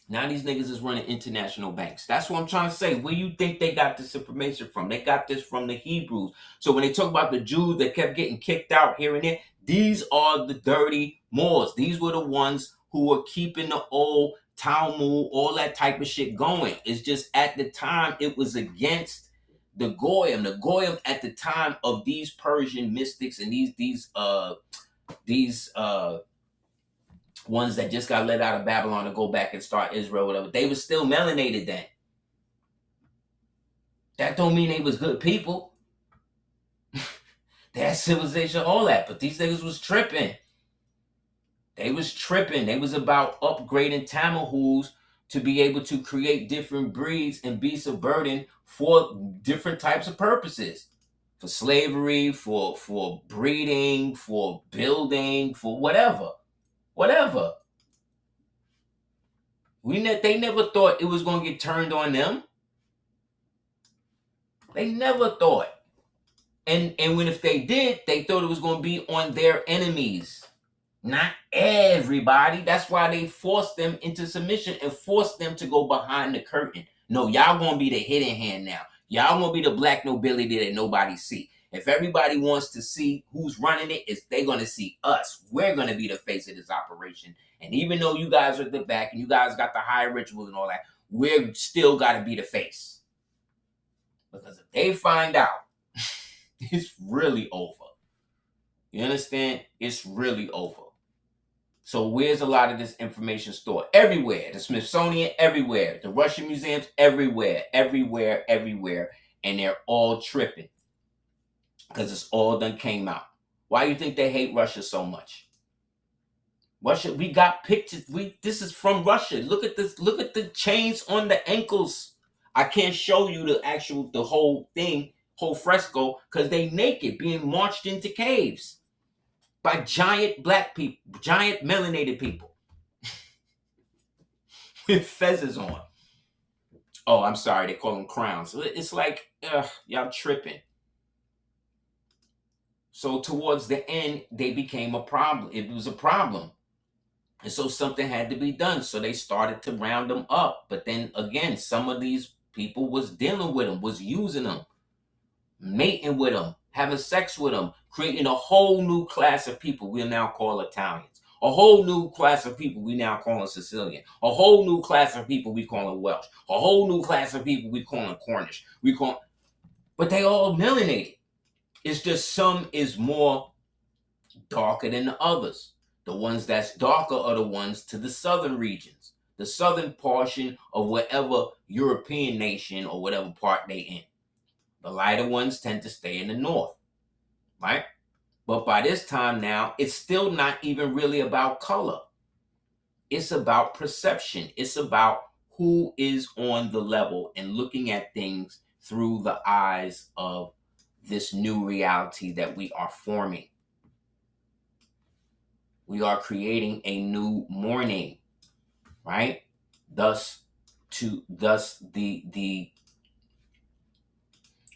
[SPEAKER 2] Now these niggas is running international banks. That's what I'm trying to say. Where you think they got this information from? They got this from the Hebrews. So when they talk about the Jews that kept getting kicked out here and there, These are the dirty Moors. These were the ones who were keeping the old Talmud, all that type of shit going. It's just at the time it was against the Goyim. The Goyim at the time of these Persian mystics and these ones that just got let out of Babylon to go back and start Israel, whatever. They were still melanated then. That don't mean they was good people. They had civilization, all that, but these niggas was tripping. They was tripping. They was about upgrading Tamahus to be able to create different breeds and beasts of burden for different types of purposes. For slavery, for breeding, for building, for whatever. Whatever. They never thought it was going to get turned on them. They never thought. And when if they did, they thought it was going to be on their enemies. Not everybody. That's why they forced them into submission and forced them to go behind the curtain. No, y'all going to be the hidden hand now. Y'all going to be the black nobility that nobody see. If everybody wants to see who's running it, they're going to see us. We're going to be the face of this operation. And even though you guys are at the back and you guys got the high rituals and all that, we're still got to be the face. Because if they find out, it's really over. You understand? It's really over. So where's a lot of this information stored? Everywhere. The Smithsonian, everywhere. The Russian museums, everywhere. Everywhere. And they're all tripping. Because it's all done came out. Why do you think they hate Russia so much? Russia, we got pictures. This is from Russia. Look at this. Look at the chains on the ankles. I can't show you the whole thing, whole fresco, because they naked being marched into caves by giant black people, giant melanated people with fezzes on. Oh, I'm sorry, they call them crowns. It's like, y'all tripping. So towards the end, they became a problem. It was a problem. And so something had to be done. So they started to round them up. But then again, some of these people was dealing with them, was using them, mating with them, having sex with them, creating a whole new class of people we now call Italians. A whole new class of people we now call Sicilian. A whole new class of people we call Welsh. A whole new class of people we call Cornish. But they all melanated. It's just some is more darker than the others. The ones that's darker are the ones to the southern regions, the southern portion of whatever European nation or whatever part they in. The lighter ones tend to stay in the north, right? But by this time now, it's still not even really about color. It's about perception. It's about who is on the level and looking at things through the eyes of this new reality that we are forming. We are creating a new morning, right?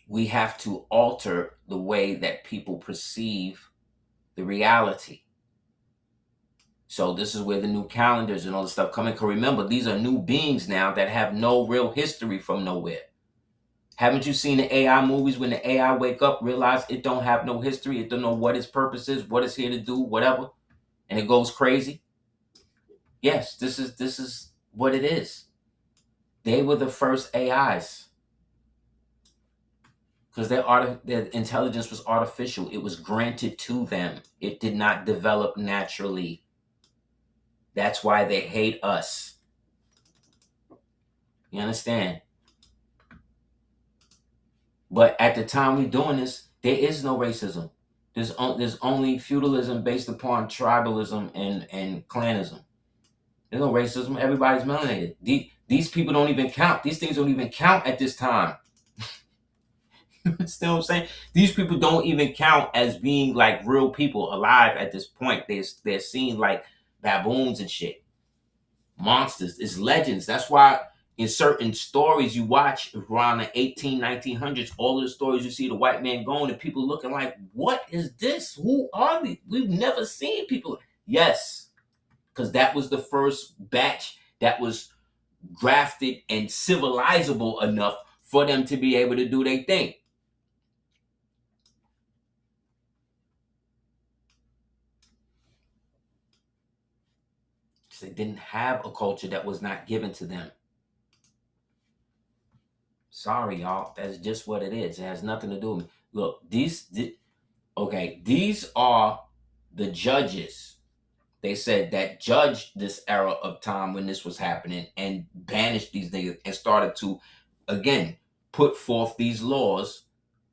[SPEAKER 2] We have to alter the way that people perceive the reality. So this is where the new calendars and all the stuff come in. Because remember, these are new beings now that have no real history from nowhere. Haven't you seen the AI movies when the AI wake up, realize it don't have no history, it don't know what its purpose is, what it's here to do, whatever, and it goes crazy? Yes, this is what it is. They were the first AIs. Because their intelligence was artificial. It was granted to them. It did not develop naturally. That's why they hate us. You understand? But at the time we're doing this, there is no racism. There's only feudalism based upon tribalism and clanism. There's no racism. Everybody's melanated. These people don't even count. These things don't even count at this time. Still, I'm saying these people don't even count as being like real people alive at this point. They're seen like baboons and shit, monsters. It's legends. That's why in certain stories you watch around the 1900s, all of the stories you see the white man going and people looking like, what is this? Who are we? We've never seen people. Yes, because that was the first batch that was grafted and civilizable enough for them to be able to do their thing. They didn't have a culture that was not given to them. Sorry, y'all. That's just what it is. It has nothing to do with me. Look, these are the judges. They said that judged this era of time when this was happening and banished these niggas and started to, again, put forth these laws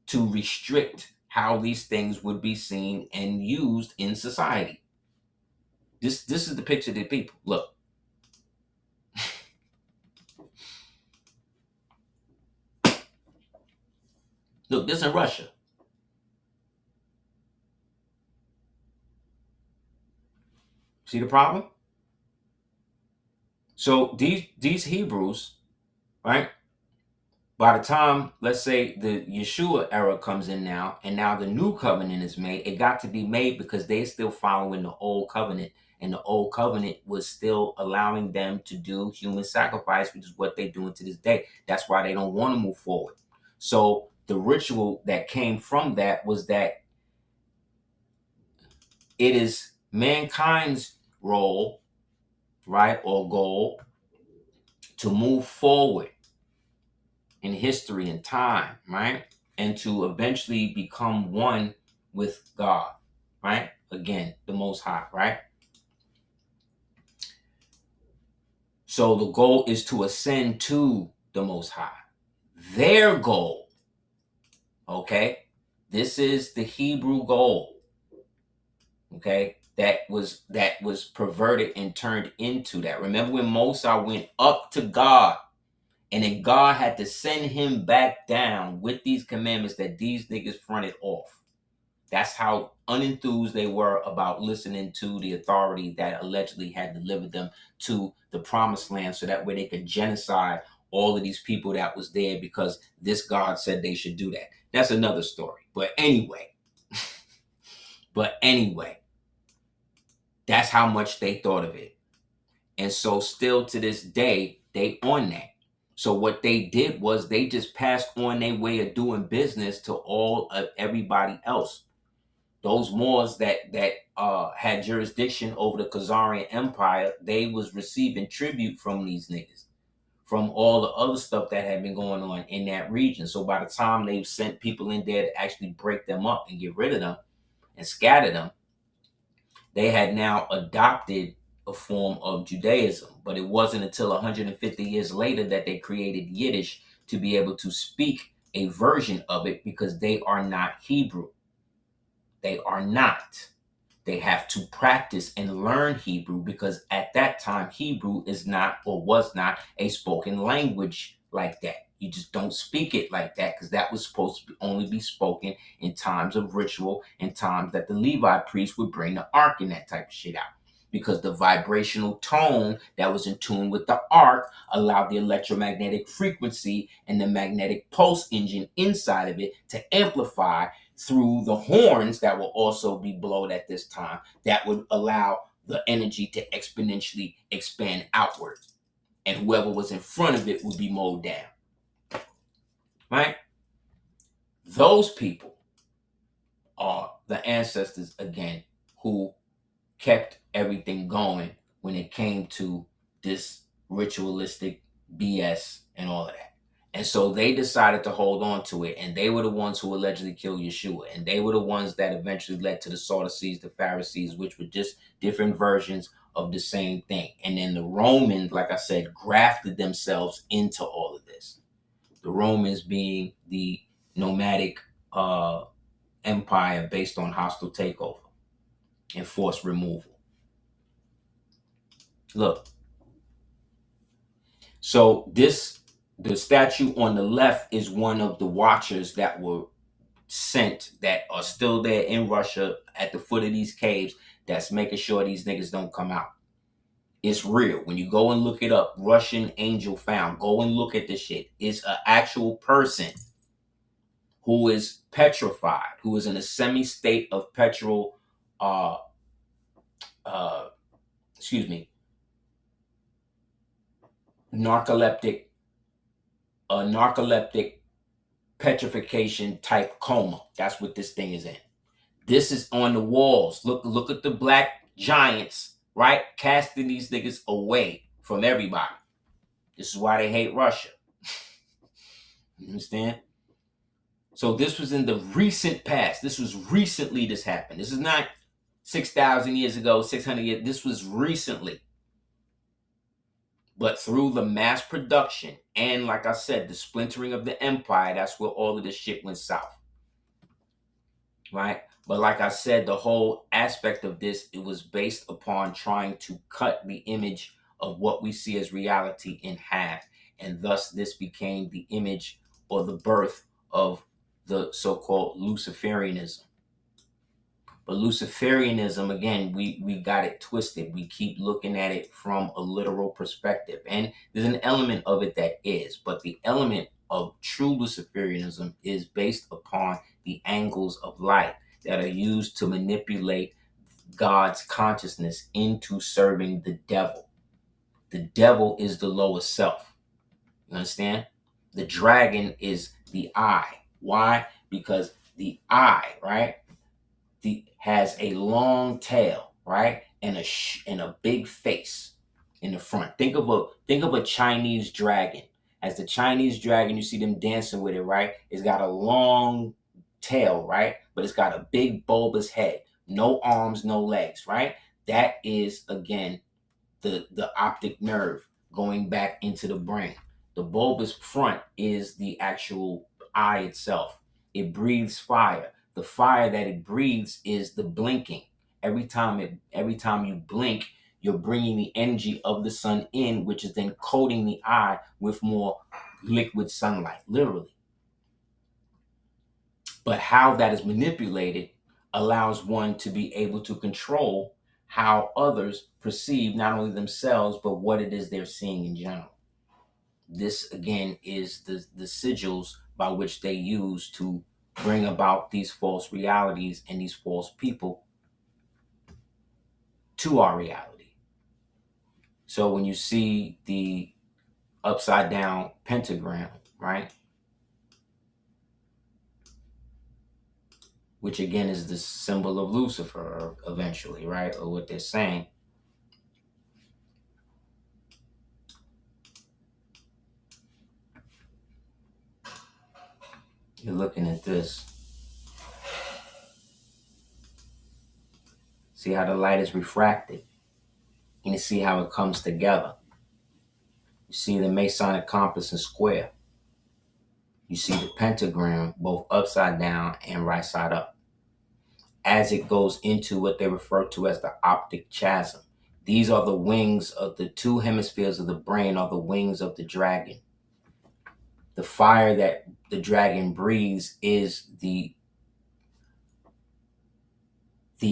[SPEAKER 2] to restrict how these things would be seen and used in society. This is the picture of the people. Look. Look, this in Russia. See the problem? So these Hebrews, right? By the time, let's say, the Yeshua era comes in now, and now the new covenant is made, it got to be made because they still following the old covenant. And the old covenant was still allowing them to do human sacrifice, which is what they're doing to this day. That's why they don't want to move forward. So the ritual that came from that was that it is mankind's role, right, or goal to move forward in history and time, right? And to eventually become one with God, right? Again, the Most High, right? So the goal is to ascend to the Most High. Their goal, okay? This is the Hebrew goal, okay? That was perverted and turned into that. Remember when Moses went up to God, and then God had to send him back down with these commandments that these niggas fronted off. That's how unenthused they were about listening to the authority that allegedly had delivered them to the promised land, so that way they could genocide all of these people that was there because this God said they should do that. That's another story. But anyway, that's how much they thought of it. And so still to this day, they on that. So what they did was they just passed on their way of doing business to all of everybody else. Those Moors that had jurisdiction over the Khazarian Empire, they was receiving tribute from these niggas, from all the other stuff that had been going on in that region. So by the time they sent people in there to actually break them up and get rid of them and scatter them, they had now adopted a form of Judaism. But it wasn't until 150 years later that they created Yiddish to be able to speak a version of it, because they are not Hebrew. They are not. They have to practice and learn Hebrew, because at that time, Hebrew is not, or was not, a spoken language like that. You just don't speak it like that, because that was supposed to only be spoken in times of ritual and times that the Levi priest would bring the ark and that type of shit out. Because the vibrational tone that was in tune with the ark allowed the electromagnetic frequency and the magnetic pulse engine inside of it to amplify through the horns that will also be blown at this time, that would allow the energy to exponentially expand outward. And whoever was in front of it would be mowed down. Right? Those people are the ancestors, again, who kept everything going when it came to this ritualistic BS and all of that. And so they decided to hold on to it, and they were the ones who allegedly killed Yeshua, and they were the ones that eventually led to the Sadducees, the Pharisees, which were just different versions of the same thing. And then the Romans, like I said, grafted themselves into all of this. The Romans being the nomadic empire based on hostile takeover and forced removal. Look, so the statue on the left is one of the watchers that were sent, that are still there in Russia at the foot of these caves, that's making sure these niggas don't come out. It's real. When you go and look it up, Russian angel found, go and look at this shit. It's an actual person who is petrified, who is in a semi-state of narcoleptic petrification type coma. That's what this thing is in. This is on the walls. Look at the black giants right? Casting these niggas away from everybody. This is why they hate Russia. You understand? So this was in the recent past. This was recently this happened. This is not 6,000 years ago, 600 years. This was recently. But through the mass production and, like I said, the splintering of the empire, that's where all of this shit went south. Right? But like I said, the whole aspect of this, it was based upon trying to cut the image of what we see as reality in half. And thus this became the image or the birth of the so-called Luciferianism. But Luciferianism, again, we got it twisted. We keep looking at it from a literal perspective. And there's an element of it that is. But the element of true Luciferianism is based upon the angles of light that are used to manipulate God's consciousness into serving the devil. The devil is the lower self. You understand? The dragon is the I. Why? Because the I, right? Has a long tail, right, and a big face in the front. Think of a Chinese dragon. As the Chinese dragon, you see them dancing with it, right? It's got a long tail, right, but it's got a big bulbous head, no arms, no legs, right? That is again the optic nerve going back into the brain. The bulbous front is the actual eye itself. It breathes fire. The fire that it breathes is the blinking. Every time you blink, you're bringing the energy of the sun in, which is then coating the eye with more liquid sunlight, literally. But how that is manipulated allows one to be able to control how others perceive not only themselves, but what it is they're seeing in general. This, again, is the sigils by which they use to bring about these false realities and these false people to our reality. So when you see the upside down pentagram, right, which again is the symbol of Lucifer eventually, right, or what they're saying, you're looking at this. See how the light is refracted. And you see how it comes together. You see the Masonic compass and square. You see the pentagram both upside down and right side up. As it goes into what they refer to as the optic chasm. These are the wings of the two hemispheres of the brain, are the wings of the dragon. The fire that the dragon breathes is the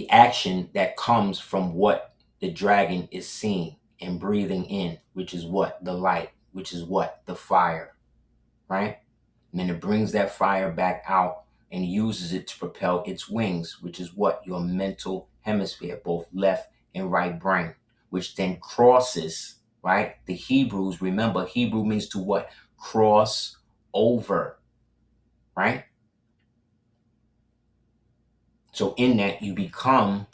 [SPEAKER 2] action that comes from what the dragon is seeing and breathing in, which is what? The light, which is what? The fire, right? And then it brings that fire back out and uses it to propel its wings, which is what? Your mental hemisphere, both left and right brain, which then crosses, right? The Hebrews, remember, Hebrew means to what? Cross over, right? So in that, you become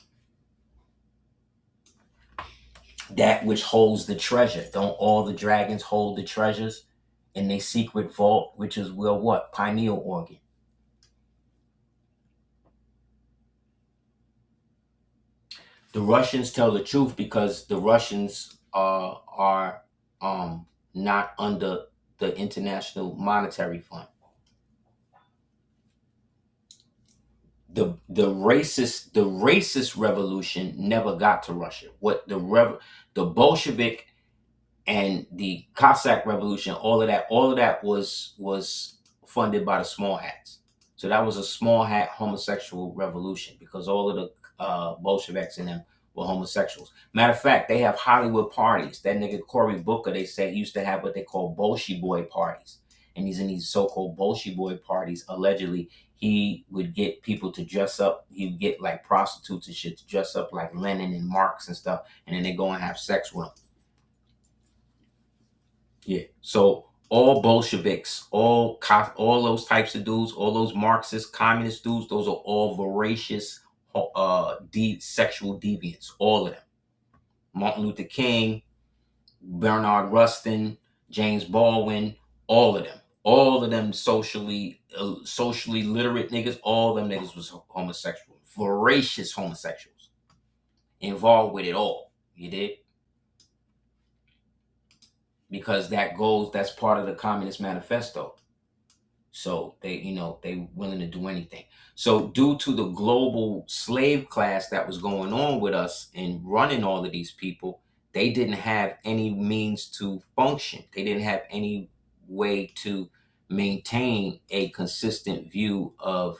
[SPEAKER 2] that which holds the treasure. Don't all the dragons hold the treasures in their secret vault, which is, well, what? Pineal organ. The Russians tell the truth because the Russians are not under the International Monetary Fund. The racist revolution never got to Russia. What the Bolshevik and the Cossack revolution, all of that was funded by the small hats. So that was a small hat homosexual revolution because all of the Bolsheviks and them were homosexuals. Matter of fact, they have Hollywood parties. That nigga Cory Booker, they say, he used to have what they call Bolshie boy parties. And he's in these so-called Bolshie boy parties. Allegedly, he would get people to dress up. He would get like prostitutes and shit to dress up like Lenin and Marx and stuff. And then they go and have sex with them. Yeah. So all Bolsheviks, all those types of dudes, all those Marxist, communist dudes, those are all voracious sexual deviants, all of them. Martin Luther King, Bernard Rustin, James Baldwin, all of them socially literate niggas, all of them niggas was homosexual, voracious homosexuals, involved with it all. You did? Because that's part of the Communist Manifesto. So they willing to do anything. So due to the global slave class that was going on with us and running all of these people, they didn't have any means to function. They didn't have any way to maintain a consistent view of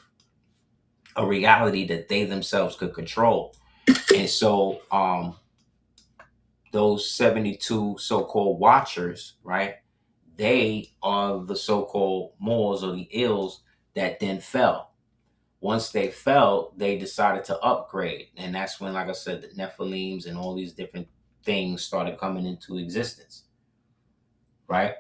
[SPEAKER 2] a reality that they themselves could control. And so those 72 so-called watchers, right? They are the so-called Moors or the ills that then fell. Once they fell, they decided to upgrade. And that's when, like I said, the Nephilims and all these different things started coming into existence, right?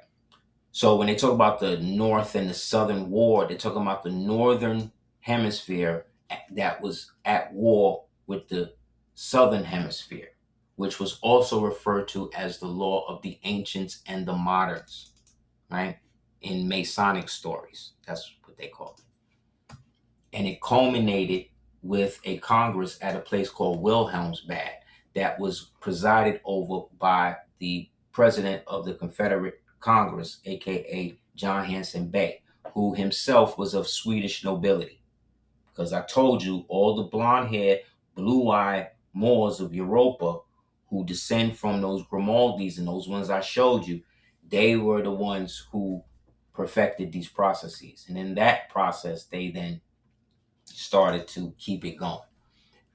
[SPEAKER 2] So when they talk about the North and the Southern War, they're talking about the Northern Hemisphere that was at war with the Southern Hemisphere, which was also referred to as the law of the ancients and the moderns, right? In Masonic stories, that's what they call it. And it culminated with a Congress at a place called Wilhelmsbad that was presided over by the president of the Confederate Congress, aka John Hanson Bay, who himself was of Swedish nobility. Because I told you, all the blonde-haired, blue-eyed Moors of Europa who descend from those Grimaldis and those ones I showed you, they were the ones who perfected these processes. And in that process, they then started to keep it going.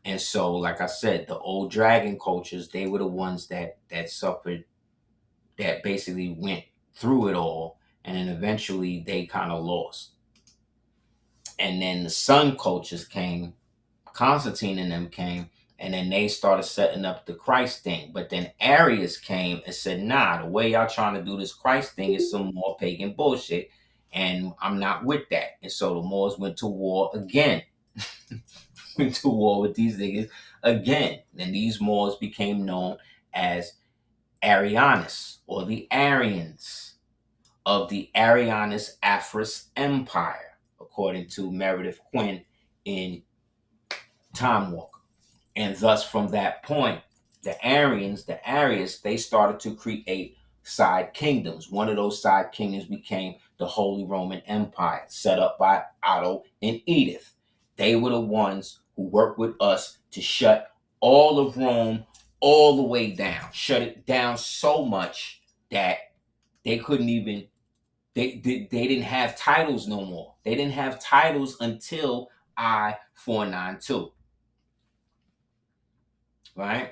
[SPEAKER 2] And so, like I said, the old dragon cultures, they were the ones that suffered, that basically went through it all, and then eventually they kind of lost. And then the sun cultures came, Constantine and them came, and then they started setting up the Christ thing. But then Arius came and said, nah, the way y'all trying to do this Christ thing is some more pagan bullshit, and I'm not with that. And so the Moors went to war again. Went to war with these niggas again. And these Moors became known as Arianus, or the Aryans of the Arianus Afris Empire, according to Meredith Quinn in Time Walker. And thus, from that point, the Arians, the Arius, they started to create side kingdoms. One of those side kingdoms became the Holy Roman Empire, set up by Otto and Edith. They were the ones who worked with us to shut all of Rome all the way down, shut it down so much that they couldn't even, they didn't have titles no more. They didn't have titles until I-492. Right?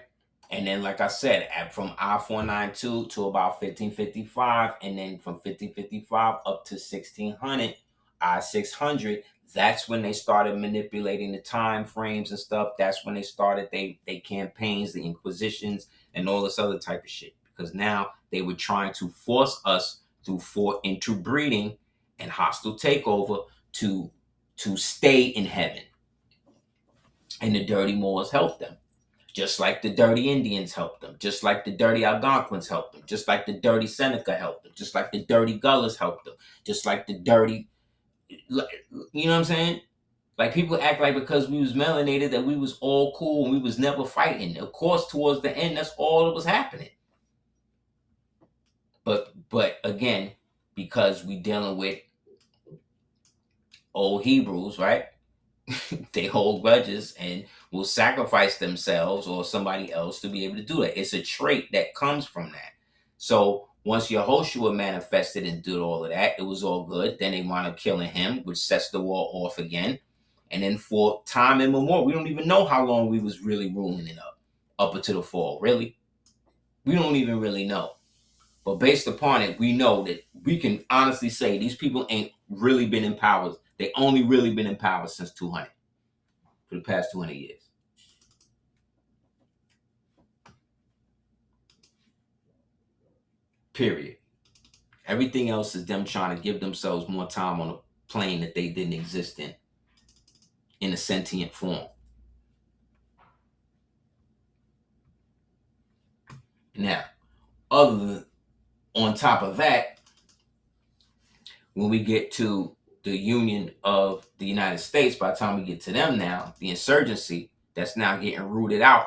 [SPEAKER 2] And then, like I said, from I-492 to about 1555, and then from 1555 up to 1600, I-600, that's when they started manipulating the time frames and stuff. That's when they started they campaigns, the inquisitions, and all this other type of shit. Because now they were trying to force us through interbreeding and hostile takeover to stay in heaven. And the dirty Moors helped them. Just like the dirty Indians helped them, just like the dirty Algonquins helped them, just like the dirty Seneca helped them, just like the dirty Gullahs helped them, just like the dirty, you know what I'm saying? Like, people act like because we was melanated that we was all cool and we was never fighting. Of course, towards the end, that's all that was happening. But again, because we dealing with old Hebrews, right? They hold grudges and will sacrifice themselves or somebody else to be able to do it. It's a trait that comes from that. So once Yehoshua manifested and did all of that, it was all good. Then they wound up killing him, which sets the war off again. And then for time immemorial, we don't even know how long we was really ruling it up until the fall. Really, we don't even really know. But based upon it, we know that we can honestly say these people ain't really been in power. They only really been in power since 200, for the past 200 years. Period. Everything else is them trying to give themselves more time on a plane that they didn't exist in a sentient form. Now, other than on top of that, when we get to the Union of the United States, by the time we get to them now, the insurgency that's now getting rooted out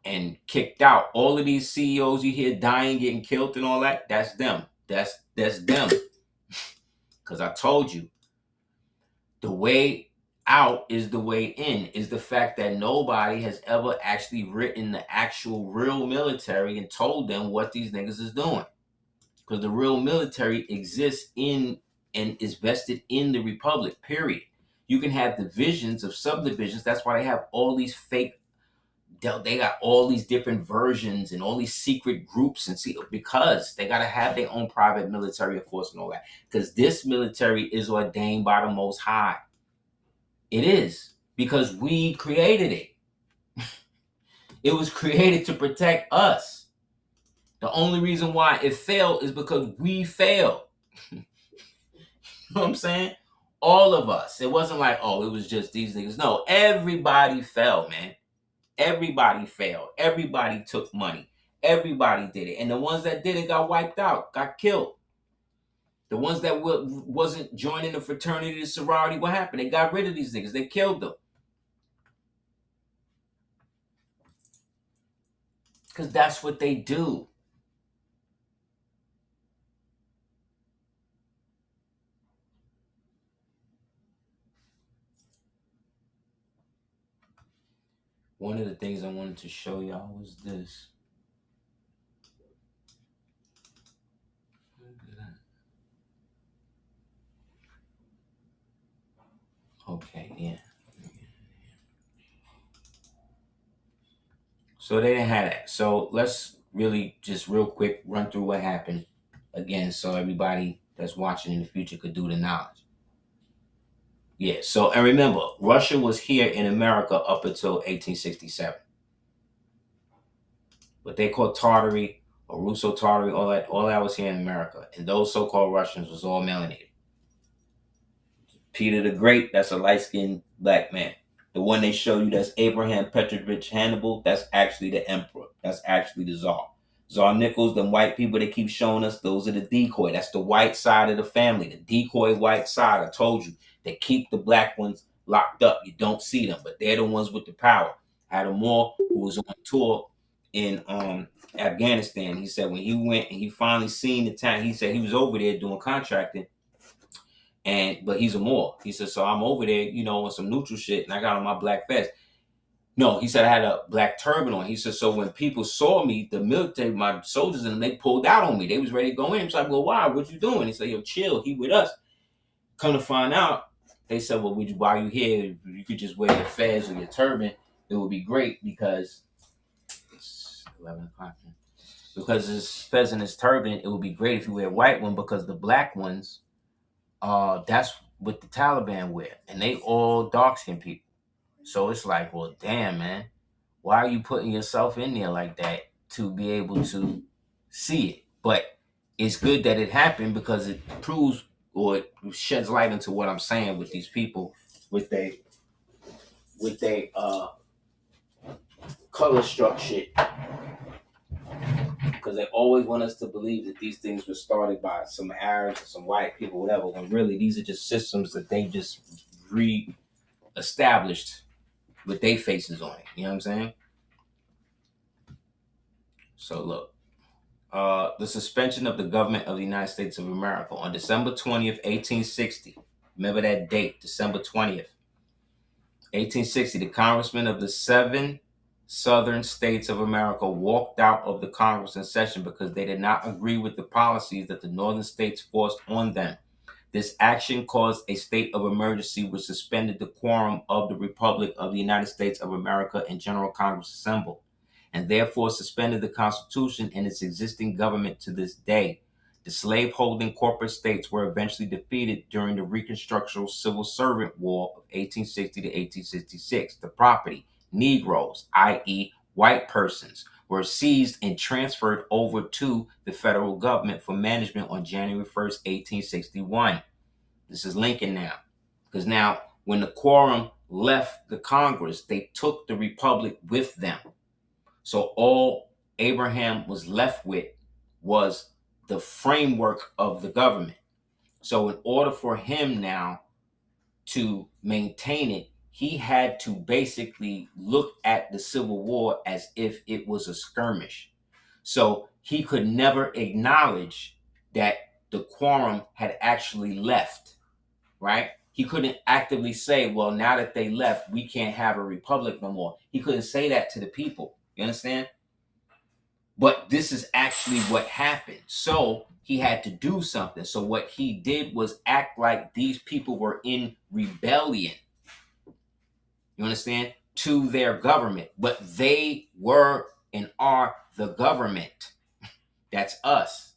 [SPEAKER 2] and kicked out. All of these CEOs you hear dying, getting killed, and all that, that's them. That's them. Because I told you, the way out is the way in, is the fact that nobody has ever actually written the actual real military and told them what these niggas is doing. Because the real military exists in and is vested in the republic, period. You can have divisions of subdivisions. That's why they have all these fake, they got all these different versions and all these secret groups, and see, because they got to have their own private military force and all that. Because this military is ordained by the Most High. It is, because we created it. It was created to protect us. The only reason why it failed is because we failed. You know what I'm saying? All of us. It wasn't like, oh, it was just these niggas. No, everybody fell, man. Everybody failed. Everybody took money. Everybody did it. And the ones that did it got wiped out, got killed. The ones that wasn't joining the fraternity, the sorority, what happened? They got rid of these niggas. They killed them. Because that's what they do. One of the things I wanted to show y'all was this. Okay, yeah. So they didn't have that. So let's really just real quick run through what happened again, so everybody that's watching in the future could do the knowledge. Yeah, so, and remember, Russia was here in America up until 1867. What they call Tartary or Russo-Tartary, all that was here in America. And those so-called Russians was all melanated. Peter the Great, that's a light-skinned black man. The one they show you, that's Abraham Petrovich Hannibal, that's actually the emperor. That's actually the Tsar. Tsar Nichols, them white people they keep showing us, those are the decoy. That's the white side of the family, the decoy white side. I told you, they keep the black ones locked up. You don't see them, but they're the ones with the power. Had a Moor who was on tour in Afghanistan. He said when he went and he finally seen the town, he said he was over there doing contracting. But he's a Moor. He said, so I'm over there, on some neutral shit, and I got on my black vest. No, he said I had a black turban on. He said, so when people saw me, the military, my soldiers, and they pulled out on me. They was ready to go in. So I go, why? What you doing? He said, yo, chill. He with us. Come to find out, they said, well, while you here, you could just wear your fez or your turban. It would be great because it's 11 o'clock. Because his fez and his turban, it would be great if you wear a white one, because the black ones, that's what the Taliban wear, and they all dark-skinned people. So it's like, well, damn, man, why are you putting yourself in there like that to be able to see it? But it's good that it happened, because it proves, or it sheds light into what I'm saying with these people, with they color struck shit. Because they always want us to believe that these things were started by some Arabs, some white people, whatever, when really these are just systems that they just re-established with their faces on it. You know what I'm saying? So look, the suspension of the government of the United States of America on December 20th, 1860. Remember that date, December 20th, 1860. The congressmen of the 7 southern states of America walked out of the Congress in session because they did not agree with the policies that the northern states forced on them. This action caused a state of emergency, which suspended the quorum of the Republic of the United States of America and General Congress assembled, and therefore suspended the Constitution and its existing government to this day. The slave-holding corporate states were eventually defeated during the Reconstructional Civil Servant War of 1860 to 1866. The property, Negroes, i.e., white persons, were seized and transferred over to the federal government for management on January 1st, 1861. This is Lincoln now. Because now, when the quorum left the Congress, they took the Republic with them. So all Abraham was left with was the framework of the government. So in order for him now to maintain it, he had to basically look at the Civil War as if it was a skirmish. So he could never acknowledge that the quorum had actually left, right? He couldn't actively say, well, now that they left, we can't have a republic no more. He couldn't say that to the people. You understand? But this is actually what happened. So he had to do something. So what he did was act like these people were in rebellion. You understand? To their government. But they were and are the government. That's us.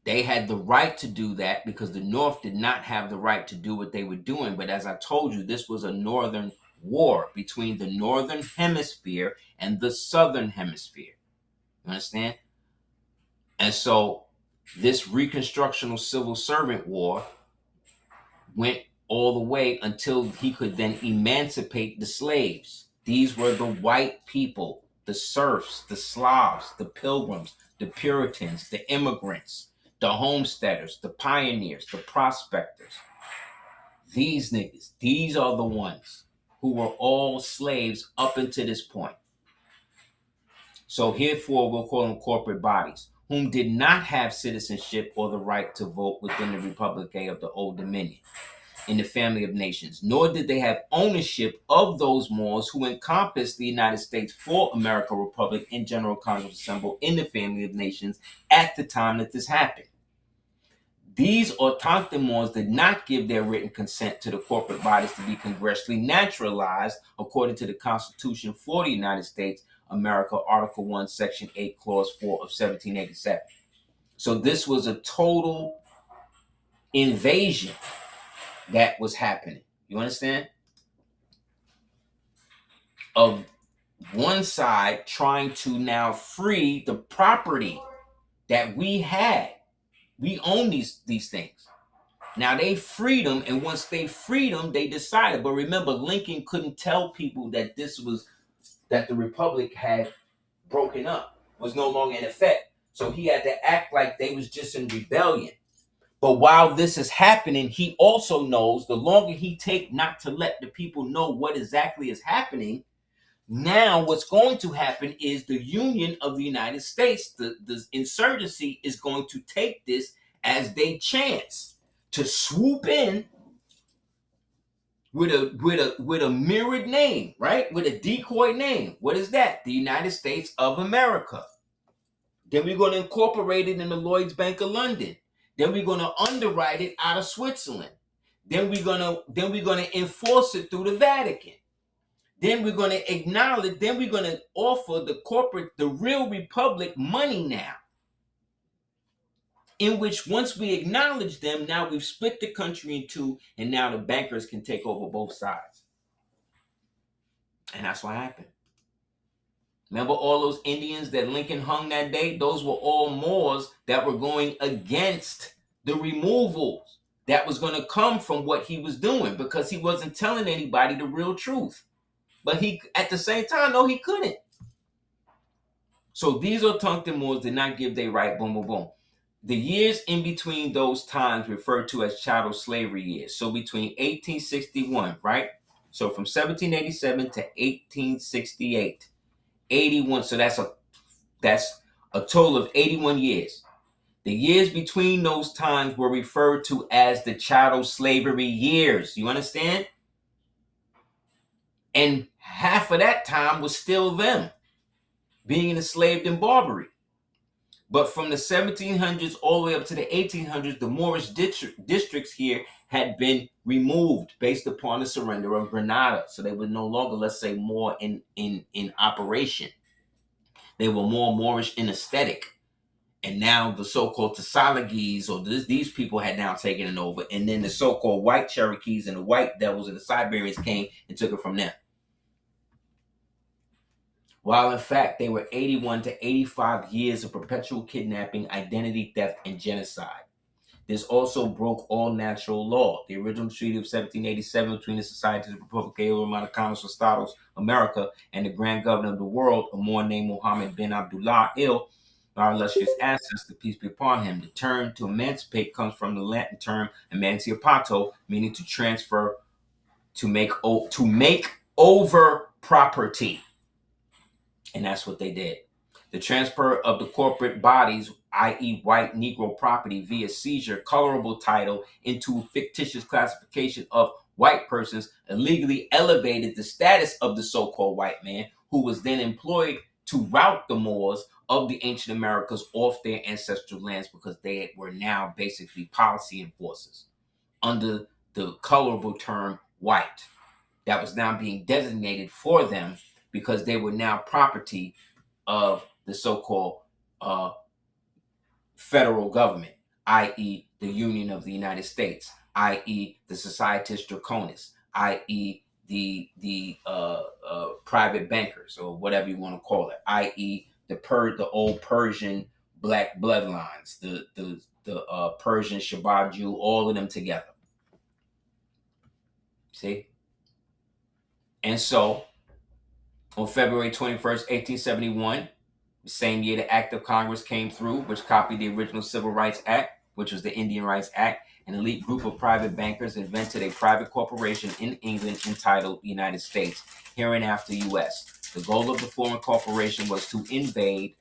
[SPEAKER 2] They had the right to do that because the North did not have the right to do what they were doing. But as I told you, this was a northern war between the northern hemisphere and the southern hemisphere. You understand? And so this Reconstructional Civil Servant War went all the way until he could then emancipate the slaves. These were the white people, the serfs, the Slavs, the pilgrims, the Puritans, the immigrants, the homesteaders, the pioneers, the prospectors. These niggas, these are the ones who were all slaves up until this point. So herefore, we'll call them corporate bodies, whom did not have citizenship or the right to vote within the Republic of the Old Dominion in the family of nations, nor did they have ownership of those Moors who encompassed the United States for America Republic in General Congress assembled in the family of nations at the time that this happened. These autochthon Moors did not give their written consent to the corporate bodies to be congressionally naturalized according to the Constitution for the United States, America, Article 1, Section 8, Clause 4 of 1787. So this was a total invasion that was happening. You understand? Of one side trying to now free the property that we had. We own these things. Now they freed them, and once they freed them, they decided. But remember, Lincoln couldn't tell people that that the Republic had broken up, was no longer in effect. So he had to act like they was just in rebellion. But while this is happening, he also knows the longer he take not to let the people know what exactly is happening, now what's going to happen is the Union of the United States, the insurgency, is going to take this as their chance to swoop in with a mirrored name, right? With a decoy name. What is that? The United States of America. Then we're going to incorporate it in the Lloyd's Bank of London. Then we're going to underwrite it out of Switzerland. Then we're going to enforce it through the Vatican. Then we're going to acknowledge, then we're going to offer the real republic money now. In which once we acknowledge them, now we've split the country in two, and now the bankers can take over both sides. And that's what happened. Remember all those Indians that Lincoln hung that day? Those were all Moors that were going against the removals that was going to come from what he was doing, because he wasn't telling anybody the real truth. But he, at the same time, no, he couldn't. So these autochthon Moors did not give their right, boom, boom, boom. The years in between those times referred to as chattel slavery years. So between 1861, right? So from 1787 to 1868, 81. So that's a total of 81 years. The years between those times were referred to as the chattel slavery years. You understand? And half of that time was still them being enslaved in Barbary. But from the 1700s all the way up to the 1800s, the Moorish districts here had been removed based upon the surrender of Granada. So they were no longer, let's say, more in operation. They were more Moorish in aesthetic. And now the so-called Tsalagees, or these people had now taken it over. And then the so-called white Cherokees and the white devils and the Siberians came and took it from them. While in fact, they were 81 to 85 years of perpetual kidnapping, identity theft, and genocide. This also broke all natural law. The original treaty of 1787 between the Society of the Republic of Americanos Estados America and the Grand Governor of the world, a Moor named Muhammad bin Abdullah Il, our illustrious ancestor, peace be upon him. The term to emancipate comes from the Latin term emancipato, meaning to transfer, to make over property. And that's what they did. The transfer of the corporate bodies, i.e. white Negro property via seizure, colorable title into fictitious classification of white persons illegally elevated the status of the so-called white man, who was then employed to rout the Moors of the ancient Americas off their ancestral lands, because they were now basically policy enforcers under the colorable term white. That was now being designated for them because they were now property of the so-called federal government, i.e. the Union of the United States, i.e. the Societas Draconis, i.e. the private bankers, or whatever you want to call it, i.e. the old Persian black bloodlines, the Persian Shabbat Jew, all of them together. See? And so, on February 21st, 1871, the same year the Act of Congress came through, which copied the original Civil Rights Act, which was the Indian Rights Act, an elite group of private bankers invented a private corporation in England entitled United States, hereinafter U.S. The goal of the former corporation was to invade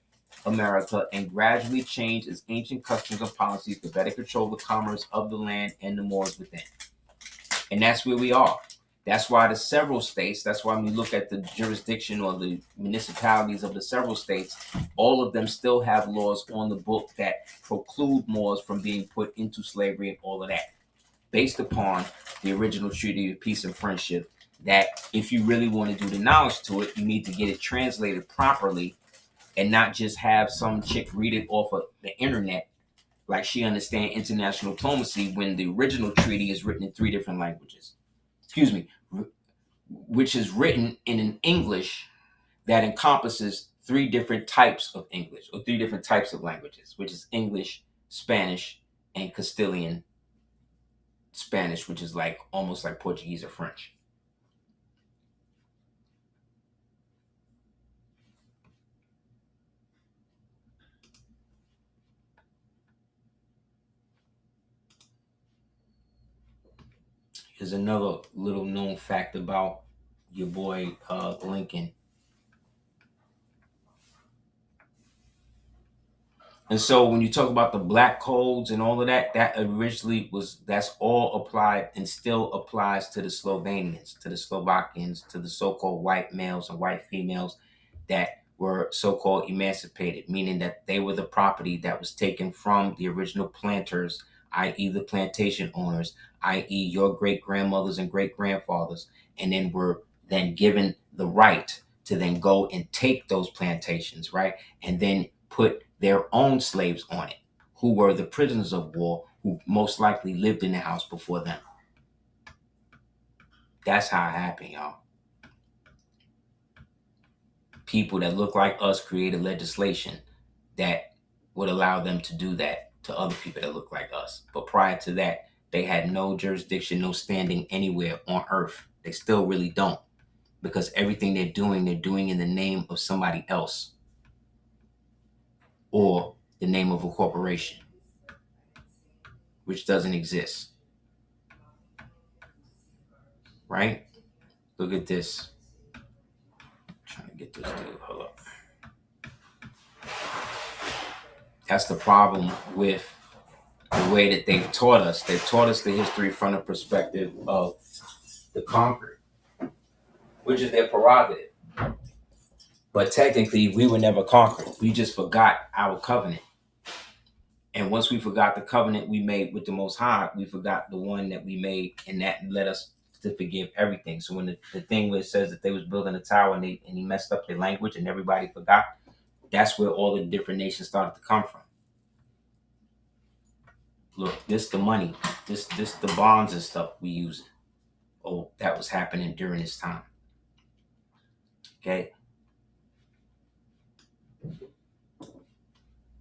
[SPEAKER 2] America and gradually change its ancient customs and policies to better control the commerce of the land and the Moors within. And that's where we are. That's why the several states, that's why when you look at the jurisdiction or the municipalities of the several states, all of them still have laws on the book that preclude Moors from being put into slavery and all of that, based upon the original Treaty of Peace and Friendship, that if you really want to do the knowledge to it, you need to get it translated properly and not just have some chick read it off of the internet like she understands international diplomacy when the original treaty is written in 3 different languages. Excuse me, which is written in an English that encompasses 3 different types of English, or 3 different types of languages, which is English, Spanish, and Castilian Spanish, which is like almost like Portuguese or French. Here's another little known fact about your boy Lincoln. And so when you talk about the black codes and all of that, that originally that's all applied and still applies to the Slovenians, to the Slovakians, to the so-called white males and white females that were so-called emancipated, meaning that they were the property that was taken from the original planters, i.e. the plantation owners, i.e. your great-grandmothers and great-grandfathers, and then were then given the right to then go and take those plantations, right? And then put their own slaves on it, who were the prisoners of war, who most likely lived in the house before them. That's how it happened, y'all. People that look like us created legislation that would allow them to do that to other people that look like us. But prior to that, they had no jurisdiction, no standing anywhere on earth. They still really don't, because everything they're doing in the name of somebody else or the name of a corporation, which doesn't exist. Right? Look at this. I'm trying to get this dude. Hold up. That's the problem with the way that they've taught us. They've taught us the history from the perspective of the conquered, which is their prerogative. But technically, we were never conquered. We just forgot our covenant. And once we forgot the covenant we made with the Most High, we forgot the one that we made, and that led us to forgive everything. So when the thing where it says that they was building a tower and he messed up their language and everybody forgot, that's where all the different nations started to come from. Look, this the money, this the bonds and stuff we use. Oh, that was happening during this time. Okay.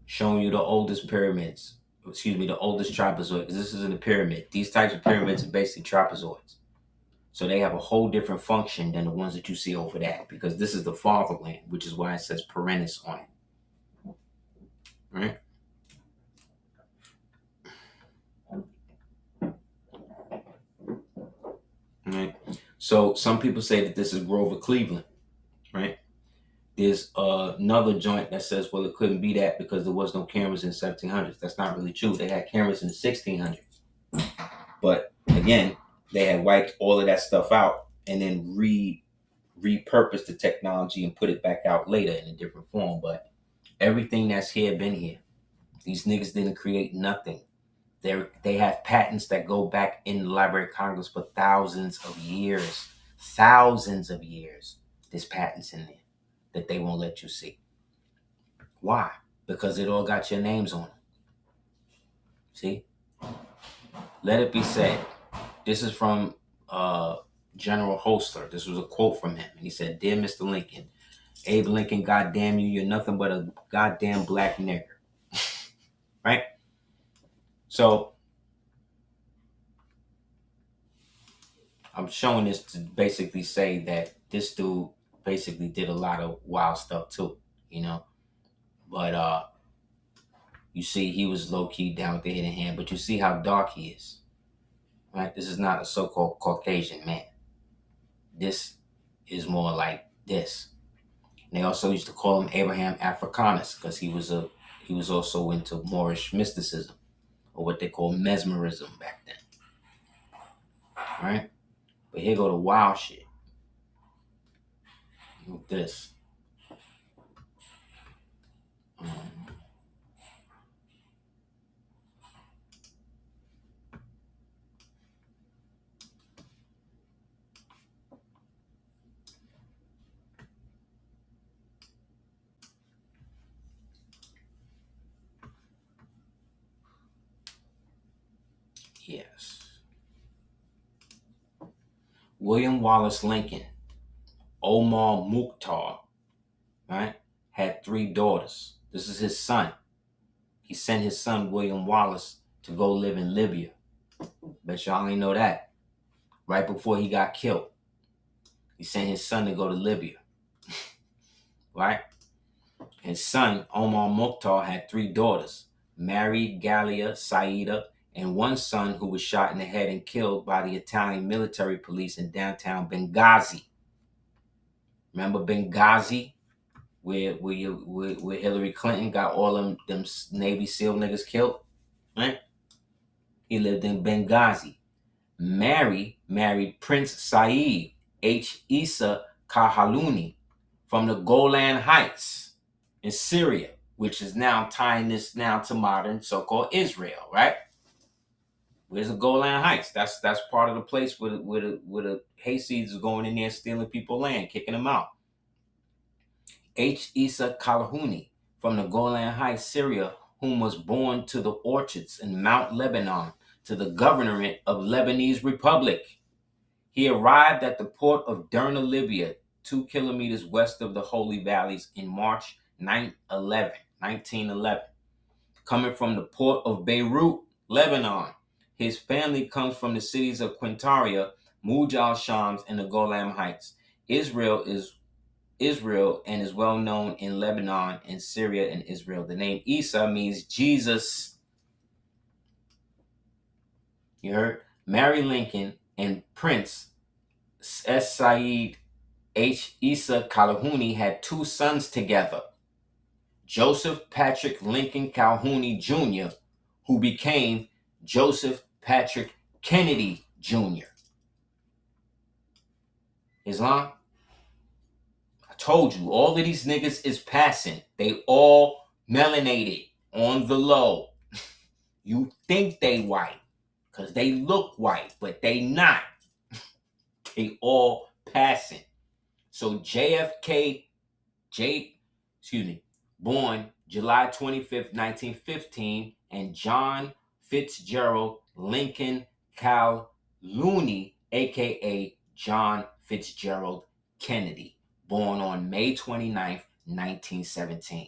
[SPEAKER 2] Showing you the oldest pyramids the oldest trapezoid, because this is in a pyramid. These types of pyramids are basically trapezoids. So they have a whole different function than the ones that you see over there, because this is the fatherland, which is why it says perennis on it. Right? Right. So some people say that this is Grover Cleveland, right? There's another joint that says, well, it couldn't be that because there was no cameras in the 1700s. That's not really true. They had cameras in the 1600s. But again, they had wiped all of that stuff out and then repurposed the technology and put it back out later in a different form. But everything that's here been here. These niggas didn't create nothing. They have patents that go back in the Library of Congress for thousands of years. Thousands of years. There's patents in there that they won't let you see. Why? Because it all got your names on them. See? Let it be said. This is from General Holster. This was a quote from him. And he said, "Dear Mr. Lincoln, Abe Lincoln, goddamn you, you're nothing but a goddamn black nigger." Right? So I'm showing this to basically say that this dude basically did a lot of wild stuff too, you know. But you see, he was low-key down with the hidden hand, but you see how dark he is. Right? This is not a so-called Caucasian man. This is more like this. And they also used to call him Abraham Africanus because he was also into Moorish mysticism, or what they call mesmerism back then. Right? But here go the wild shit. Look this. Yes. William Wallace Lincoln, Omar Mukhtar, right, had 3 daughters. This is his son. He sent his son, William Wallace, to go live in Libya. Bet y'all ain't know that. Right before he got killed, he sent his son to go to Libya. Right? His son, Omar Mukhtar, had 3 daughters, Mary, Galia, Saida, and one son who was shot in the head and killed by the Italian military police in downtown Benghazi. Remember Benghazi, where Hillary Clinton got all them Navy SEAL niggas killed? Right? He lived in Benghazi. Mary married Prince Saeed H. Isa Kahalouni from the Golan Heights in Syria, which is now tying this now to modern so-called Israel, right? Where's the Golan Heights? That's part of the place where the Hayseeds is going in there stealing people's land, kicking them out. H. Isa Kalhouni from the Golan Heights, Syria, whom was born to the orchards in Mount Lebanon to the governorate of Lebanese Republic. He arrived at the port of Derna, Libya, 2 kilometers west of the Holy Valleys in March 1911. Coming from the port of Beirut, Lebanon. His family comes from the cities of Quintaria, Mujal Shams, and the Golan Heights. Israel and is well known in Lebanon and Syria and Israel. The name Isa means Jesus. You heard? Mary Lincoln and Prince S. Saeed H. Isa Kalhouni had 2 sons together. Joseph Patrick Lincoln Calhoun Jr., who became Joseph Patrick Kennedy Jr. Islam? I told you, all of these niggas is passing. They all melanated on the low. You think they white, because they look white, but they not. They all passing. So born July 25th, 1915, and John Fitzgerald Lincoln Calhoun, aka John Fitzgerald Kennedy, born on May 29th, 1917.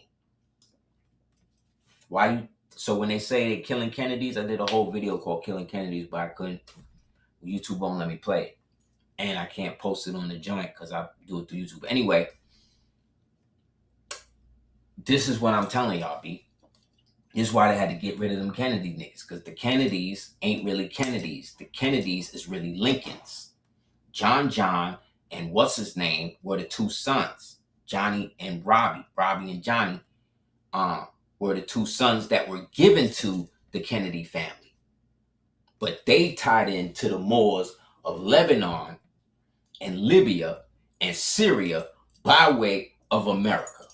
[SPEAKER 2] Why you So when they say they're killing Kennedys, I did a whole video called Killing Kennedys, but I couldn't. YouTube won't let me play it. And I can't post it on the joint because I do it through YouTube. Anyway, this is what I'm telling y'all, B. This is why they had to get rid of them Kennedy niggas, because the Kennedys ain't really Kennedys. The Kennedys is really Lincolns. John and what's his name were the two sons, Johnny and Robbie. Robbie and Johnny were the two sons that were given to the Kennedy family. But they tied into the Moors of Lebanon and Libya and Syria by way of America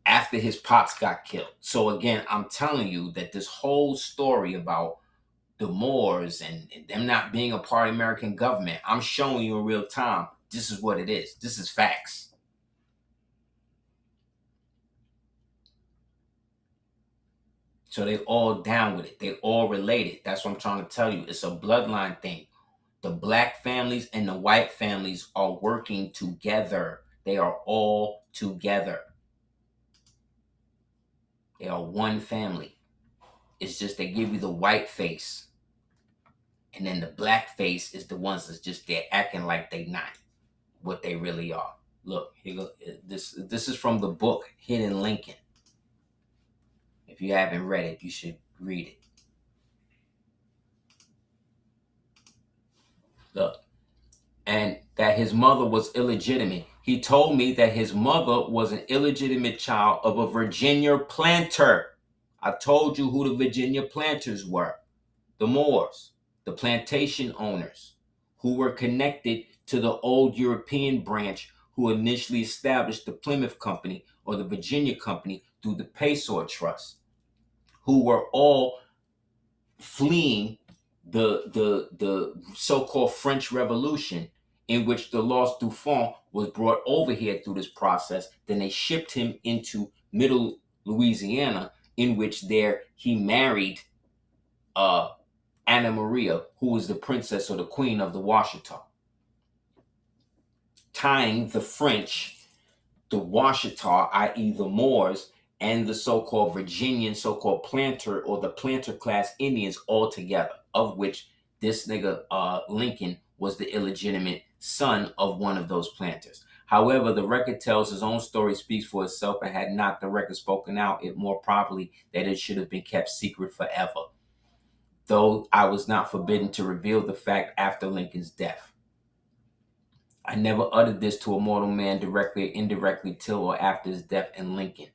[SPEAKER 2] after his pops got killed. So again, I'm telling you that this whole story about the Moors and them not being a part of American government, I'm showing you in real time, this is what it is. This is facts. So they all down with it. They all related. That's what I'm trying to tell you. It's a bloodline thing. The black families and the white families are working together. They are all together. They are one family. It's just they give you the white face. And then the black face is the ones that's just there acting like they not what they really are. Look, here go. This is from the book Hidden Lincoln. If you haven't read it, you should read it. Look. And that his mother was illegitimate. He told me that his mother was an illegitimate child of a Virginia planter. I told you who the Virginia planters were. The Moors, the plantation owners, who were connected to the old European branch who initially established the Plymouth Company or the Virginia Company through the Paysor Trust, who were all fleeing the so-called French Revolution, in which the Lost Dauphin was brought over here through this process. Then they shipped him into Middle Louisiana, in which there he married Anna Maria, who was the princess or the queen of the Washita, tying the French, the Washita, i.e. the Moors, and the so-called Virginian, so-called planter or the planter class Indians all together, of which this nigga Lincoln was the illegitimate son of one of those planters. However, the record tells his own story speaks for itself, and had not the record spoken out, it more probably that it should have been kept secret forever, though I was not forbidden to reveal the fact after Lincoln's death. I never uttered this to a mortal man directly or indirectly till or after his death. And Lincoln,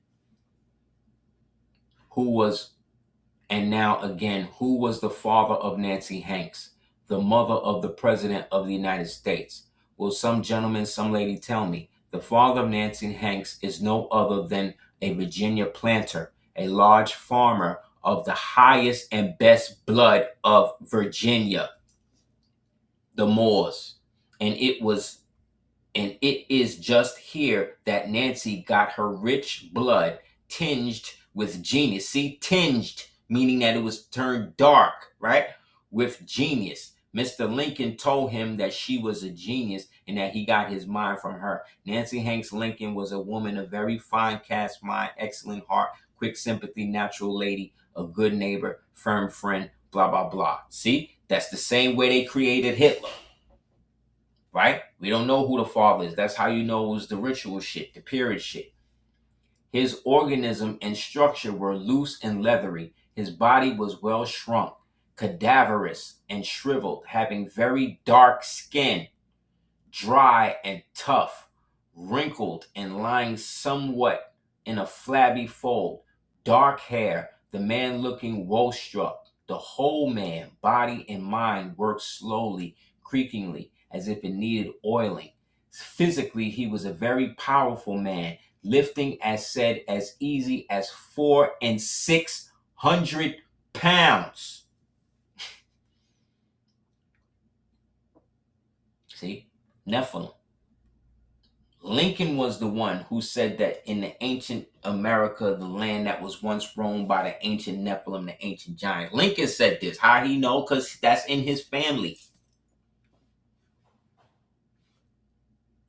[SPEAKER 2] who was the father of Nancy Hanks, the mother of the President of the United States? Will some gentleman, some lady tell me? The father of Nancy Hanks is no other than a Virginia planter, a large farmer of the highest and best blood of Virginia, the Moors. And it is just here that Nancy got her rich blood tinged with genius. See, tinged, meaning that it was turned dark, right? With genius. Mr. Lincoln told him that she was a genius and that he got his mind from her. Nancy Hanks Lincoln was a woman of very fine cast mind, excellent heart, quick sympathy, natural lady, a good neighbor, firm friend, blah, blah, blah. See, that's the same way they created Hitler. Right? We don't know who the father is. That's how you know it was the ritual shit, the period shit. His organism and structure were loose and leathery. His body was well shrunk, cadaverous and shriveled, having very dark skin, dry and tough, wrinkled and lying somewhat in a flabby fold, dark hair, the man looking woe-struck. The whole man, body and mind, worked slowly, creakingly, as if it needed oiling. Physically, he was a very powerful man, lifting as easy as 400 and 600 pounds. See? Nephilim. Lincoln was the one who said that in the ancient America, the land that was once roamed by the ancient Nephilim, the ancient giant. Lincoln said this. How he know? Because that's in his family.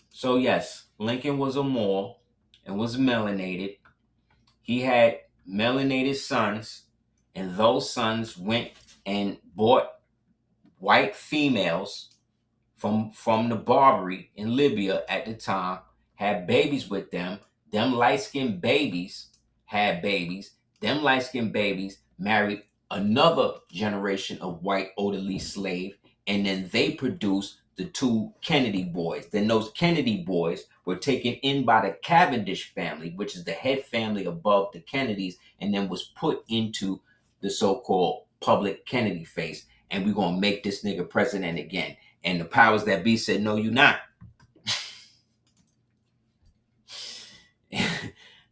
[SPEAKER 2] So yes, Lincoln was a Moor and was melanated. He had melanated sons And those sons went and bought white females from the Barbary in Libya at the time, had babies with them. Them light-skinned babies had babies. Them light-skinned babies married another generation of white orderly slave, and then they produced the two Kennedy boys. Then those Kennedy boys were taken in by the Cavendish family, which is the head family above the Kennedys, and then was put into the so-called public Kennedy face. And we're gonna make this nigga president again. And the powers that be said, no, you not.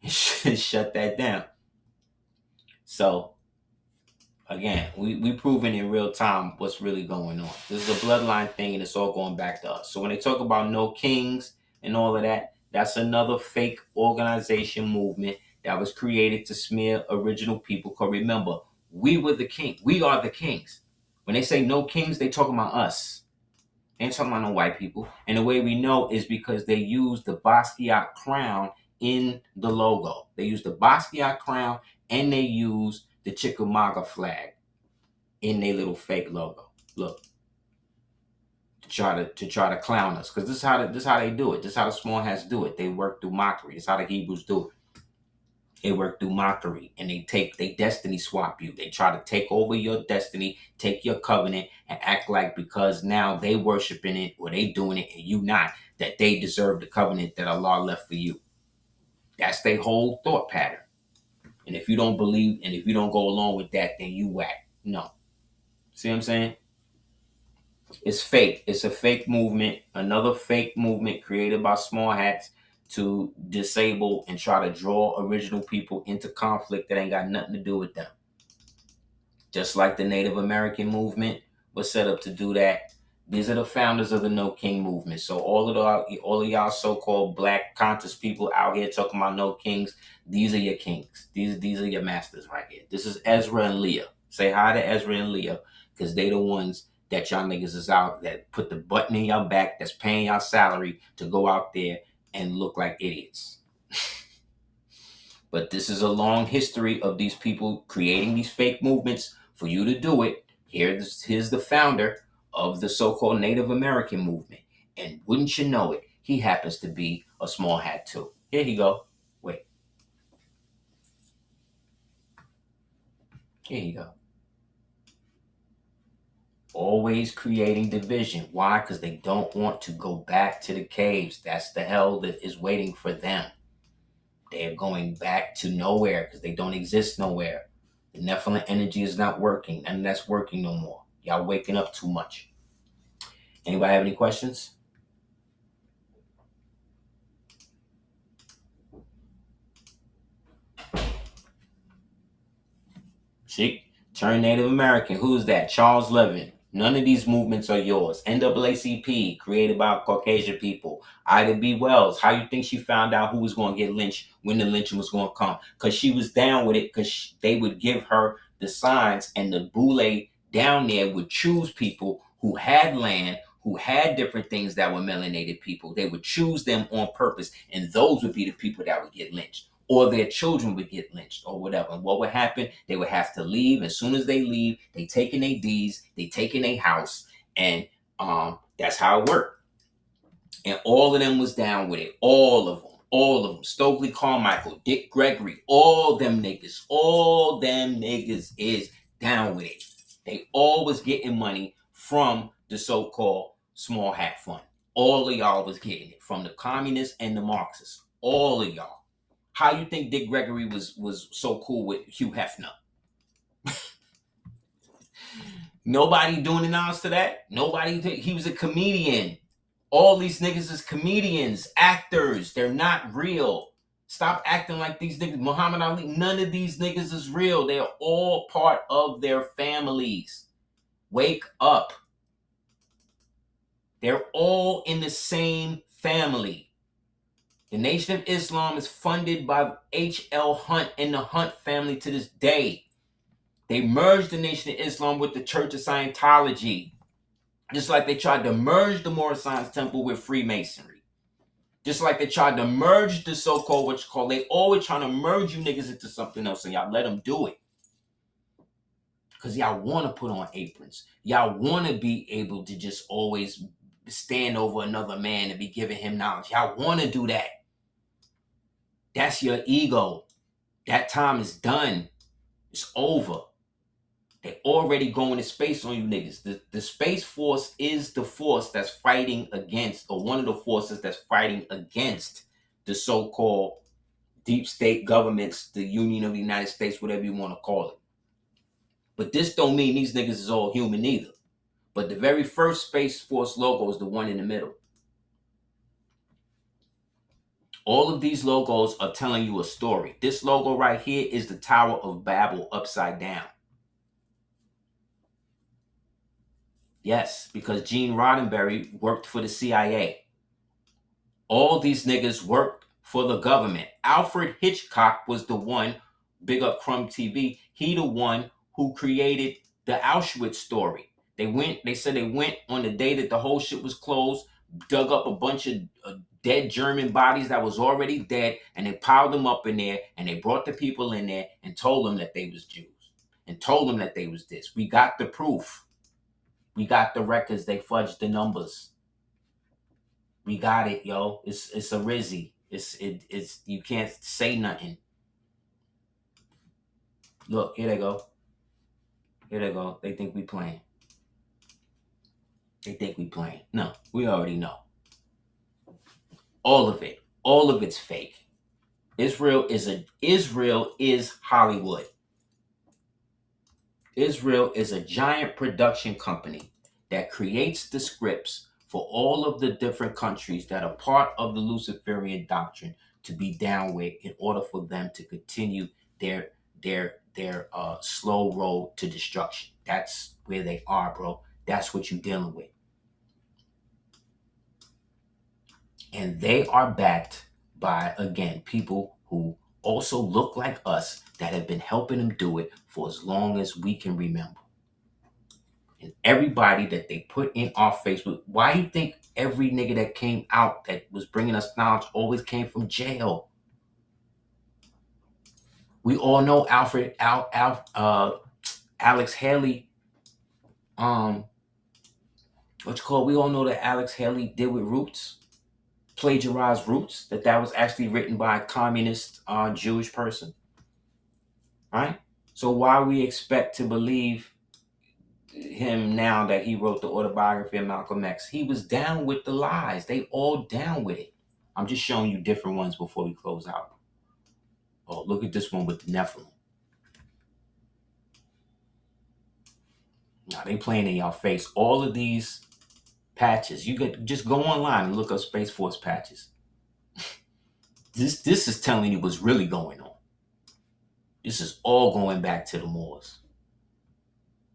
[SPEAKER 2] Shut that down. So, again, we proving in real time what's really going on. This is a bloodline thing, and it's all going back to us. So when they talk about no kings and all of that, that's another fake organization movement that was created to smear original people. Because remember, we were the king. We are the kings. When they say no kings, they talking about us. They ain't talking about no white people. And the way we know is because they use the Basquiat crown in the logo. They use the Basquiat crown and they use the Chickamauga flag in their little fake logo. Look, to try to clown us, because this is how they do it. This is how the small hats do it. They work through mockery. This is how the Hebrews do it. They work through mockery, and they destiny swap you. They try to take over your destiny, take your covenant, and act like because now they worshiping it or they doing it and you not, that they deserve the covenant that Allah left for you. That's their whole thought pattern. And if you don't believe and if you don't go along with that, then you whack. No. See what I'm saying? It's fake. It's a fake movement. Another fake movement created by small hats to disable and try to draw original people into conflict that ain't got nothing to do with them. Just like the Native American movement was set up to do that. These are the founders of the No King movement. So all of y'all so-called black conscious people out here talking about no kings, these are your kings. These are your masters right here. This is Ezra and Leah. Say hi to Ezra and Leah, because they the ones that y'all niggas is out that put the button in y'all back, that's paying y'all salary to go out there and look like idiots. But this is a long history of these people creating these fake movements for you to do it. Here's the founder of the so-called Native American movement. And wouldn't you know it, he happens to be a small hat too. Here you go. Wait. Here you go. Always creating division. Why? Because they don't want to go back to the caves. That's the hell that is waiting for them. They're going back to nowhere because they don't exist nowhere. The Nephilim energy is not working, and that's working no more. Y'all waking up too much. Anybody have any questions? See? Turn Native American. Who's that? Charles Levin. None of these movements are yours. NAACP, created by Caucasian people. Ida B. Wells, how you think she found out who was going to get lynched when the lynching was going to come? Because she was down with it, because they would give her the signs, and the boule down there would choose people who had land, who had different things that were melanated people. They would choose them on purpose, and those would be the people that would get lynched. Or their children would get lynched or whatever. And what would happen? They would have to leave. As soon as they leave, they take in their deeds, they take in their house, and that's how it worked. And all of them was down with it. All of them. Stokely Carmichael, Dick Gregory, all them niggas is down with it. They all was getting money from the so-called small hat fund. All of y'all was getting it from the communists and the Marxists. All of y'all. How you think Dick Gregory was so cool with Hugh Hefner? Nobody doing an ounce to that. Nobody. He was a comedian. All these niggas is comedians, actors. They're not real. Stop acting like these niggas. Muhammad Ali. None of these niggas is real. They are all part of their families. Wake up. They're all in the same family. The Nation of Islam is funded by H.L. Hunt and the Hunt family to this day. They merged the Nation of Islam with the Church of Scientology. Just like they tried to merge the Moor Science Temple with Freemasonry. Just like they tried to merge the so-called, they always trying to merge you niggas into something else, and y'all let them do it. Because y'all want to put on aprons. Y'all want to be able to just always stand over another man and be giving him knowledge. Y'all want to do that. That's your ego. That time is done. It's over. They already going to space on you niggas. The Space Force is the force that's fighting against, or one of the forces that's fighting against the so-called deep state governments, the Union of the United States, whatever you want to call it. But this don't mean these niggas is all human either. But the very first Space Force logo is the one in the middle. All of these logos are telling you a story. This logo right here is the Tower of Babel upside down. Yes, because Gene Roddenberry worked for the CIA. All these niggas worked for the government. Alfred Hitchcock was the one, big up Crumb TV, he the one who created the Auschwitz story. They said they went on the day that the whole shit was closed, dug up a bunch of dead German bodies that was already dead, and they piled them up in there, and they brought the people in there and told them that they was Jews, and told them that they was this. We got the proof. We got the records. They fudged the numbers. We got it, yo. It's a Rizzy. It's you can't say nothing. Look, here they go. Here they go. They think we playing. They think we playing. No, we already know. All of it. All of it's fake. Israel is Hollywood. Israel is a giant production company that creates the scripts for all of the different countries that are part of the Luciferian doctrine to be down with in order for them to continue their slow road to destruction. That's where they are, bro. That's what you're dealing with. And they are backed by, again, people who also look like us that have been helping them do it for as long as we can remember. And everybody that they put in our Facebook, why you think every nigga that came out that was bringing us knowledge always came from jail? We all know Alex Haley, we all know that Alex Haley did with Roots, plagiarized Roots, that was actually written by a communist Jewish person, right? So why we expect to believe him now that he wrote the autobiography of Malcolm X? He was down with the lies. They all down with it. I'm just showing you different ones before we close out. Oh, look at this one with the Nephilim. Now they playing in your face. All of these patches, you could just go online and look up Space Force patches. This is telling you what's really going on. This is all going back to the Moors.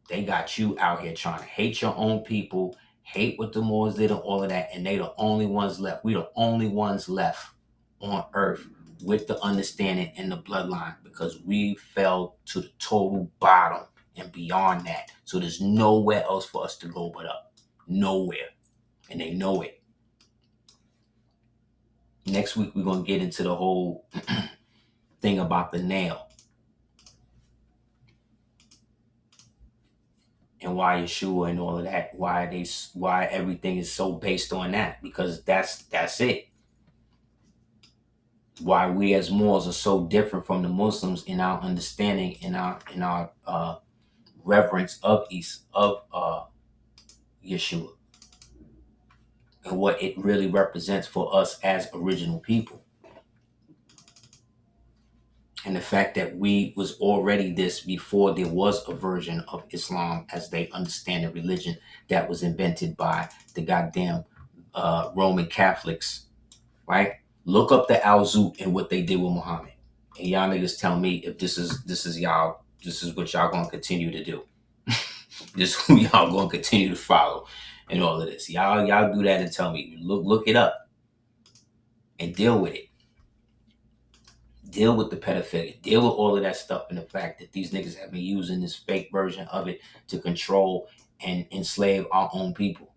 [SPEAKER 2] They got you out here trying to hate your own people, hate what the Moors did and all of that, and they the only ones left. We the only ones left on Earth with the understanding and the bloodline, because we fell to the total bottom and beyond that. So there's nowhere else for us to go but up. Nowhere. And they know it. Next week, we're going to get into the whole thing about the nail. And why Yeshua and all of that, why everything is so based on that, because that's it. Why we as Moors are so different from the Muslims in our understanding, in our reverence of Yeshua, and what it really represents for us as original people. And the fact that we was already this before there was a version of Islam as they understand a religion that was invented by the goddamn Roman Catholics, right? Look up the Al-Zut and what they did with Muhammad. And y'all niggas tell me if this is what y'all gonna continue to do. This is who y'all gonna continue to follow and all of this. Y'all do that and tell me. Look it up and deal with it. Deal with the pedophilia. Deal with all of that stuff, and the fact that these niggas have been using this fake version of it to control and enslave our own people.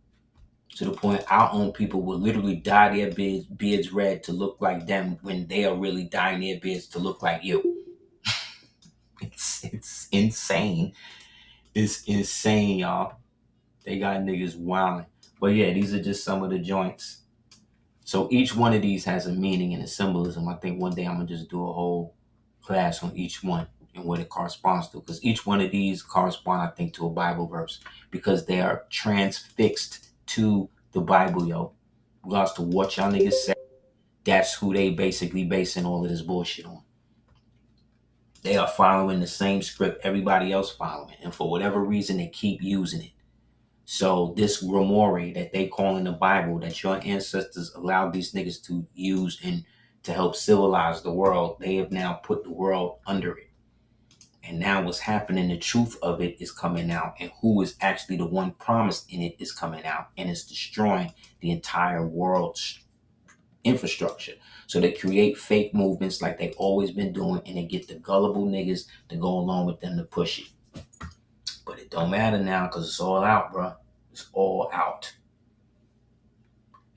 [SPEAKER 2] To the point our own people will literally dye their beards red to look like them when they are really dyeing their beards to look like you. It's insane. It's insane, y'all. They got niggas wilding. But yeah, these are just some of the joints. So each one of these has a meaning and a symbolism. I think one day I'm gonna just do a whole class on each one and what it corresponds to. Because each one of these correspond, I think, to a Bible verse. Because they are transfixed to the Bible, yo. Regards to what y'all niggas say, that's who they basically basing all of this bullshit on. They are following the same script everybody else following. And for whatever reason, they keep using it. So this grimoire that they call in the Bible that your ancestors allowed these niggas to use and to help civilize the world, they have now put the world under it. And now what's happening, the truth of it is coming out, and who is actually the one promised in it is coming out, and it's destroying the entire world's infrastructure. So they create fake movements like they've always been doing, and they get the gullible niggas to go along with them to push it. But it don't matter now because it's all out, bro. It's all out.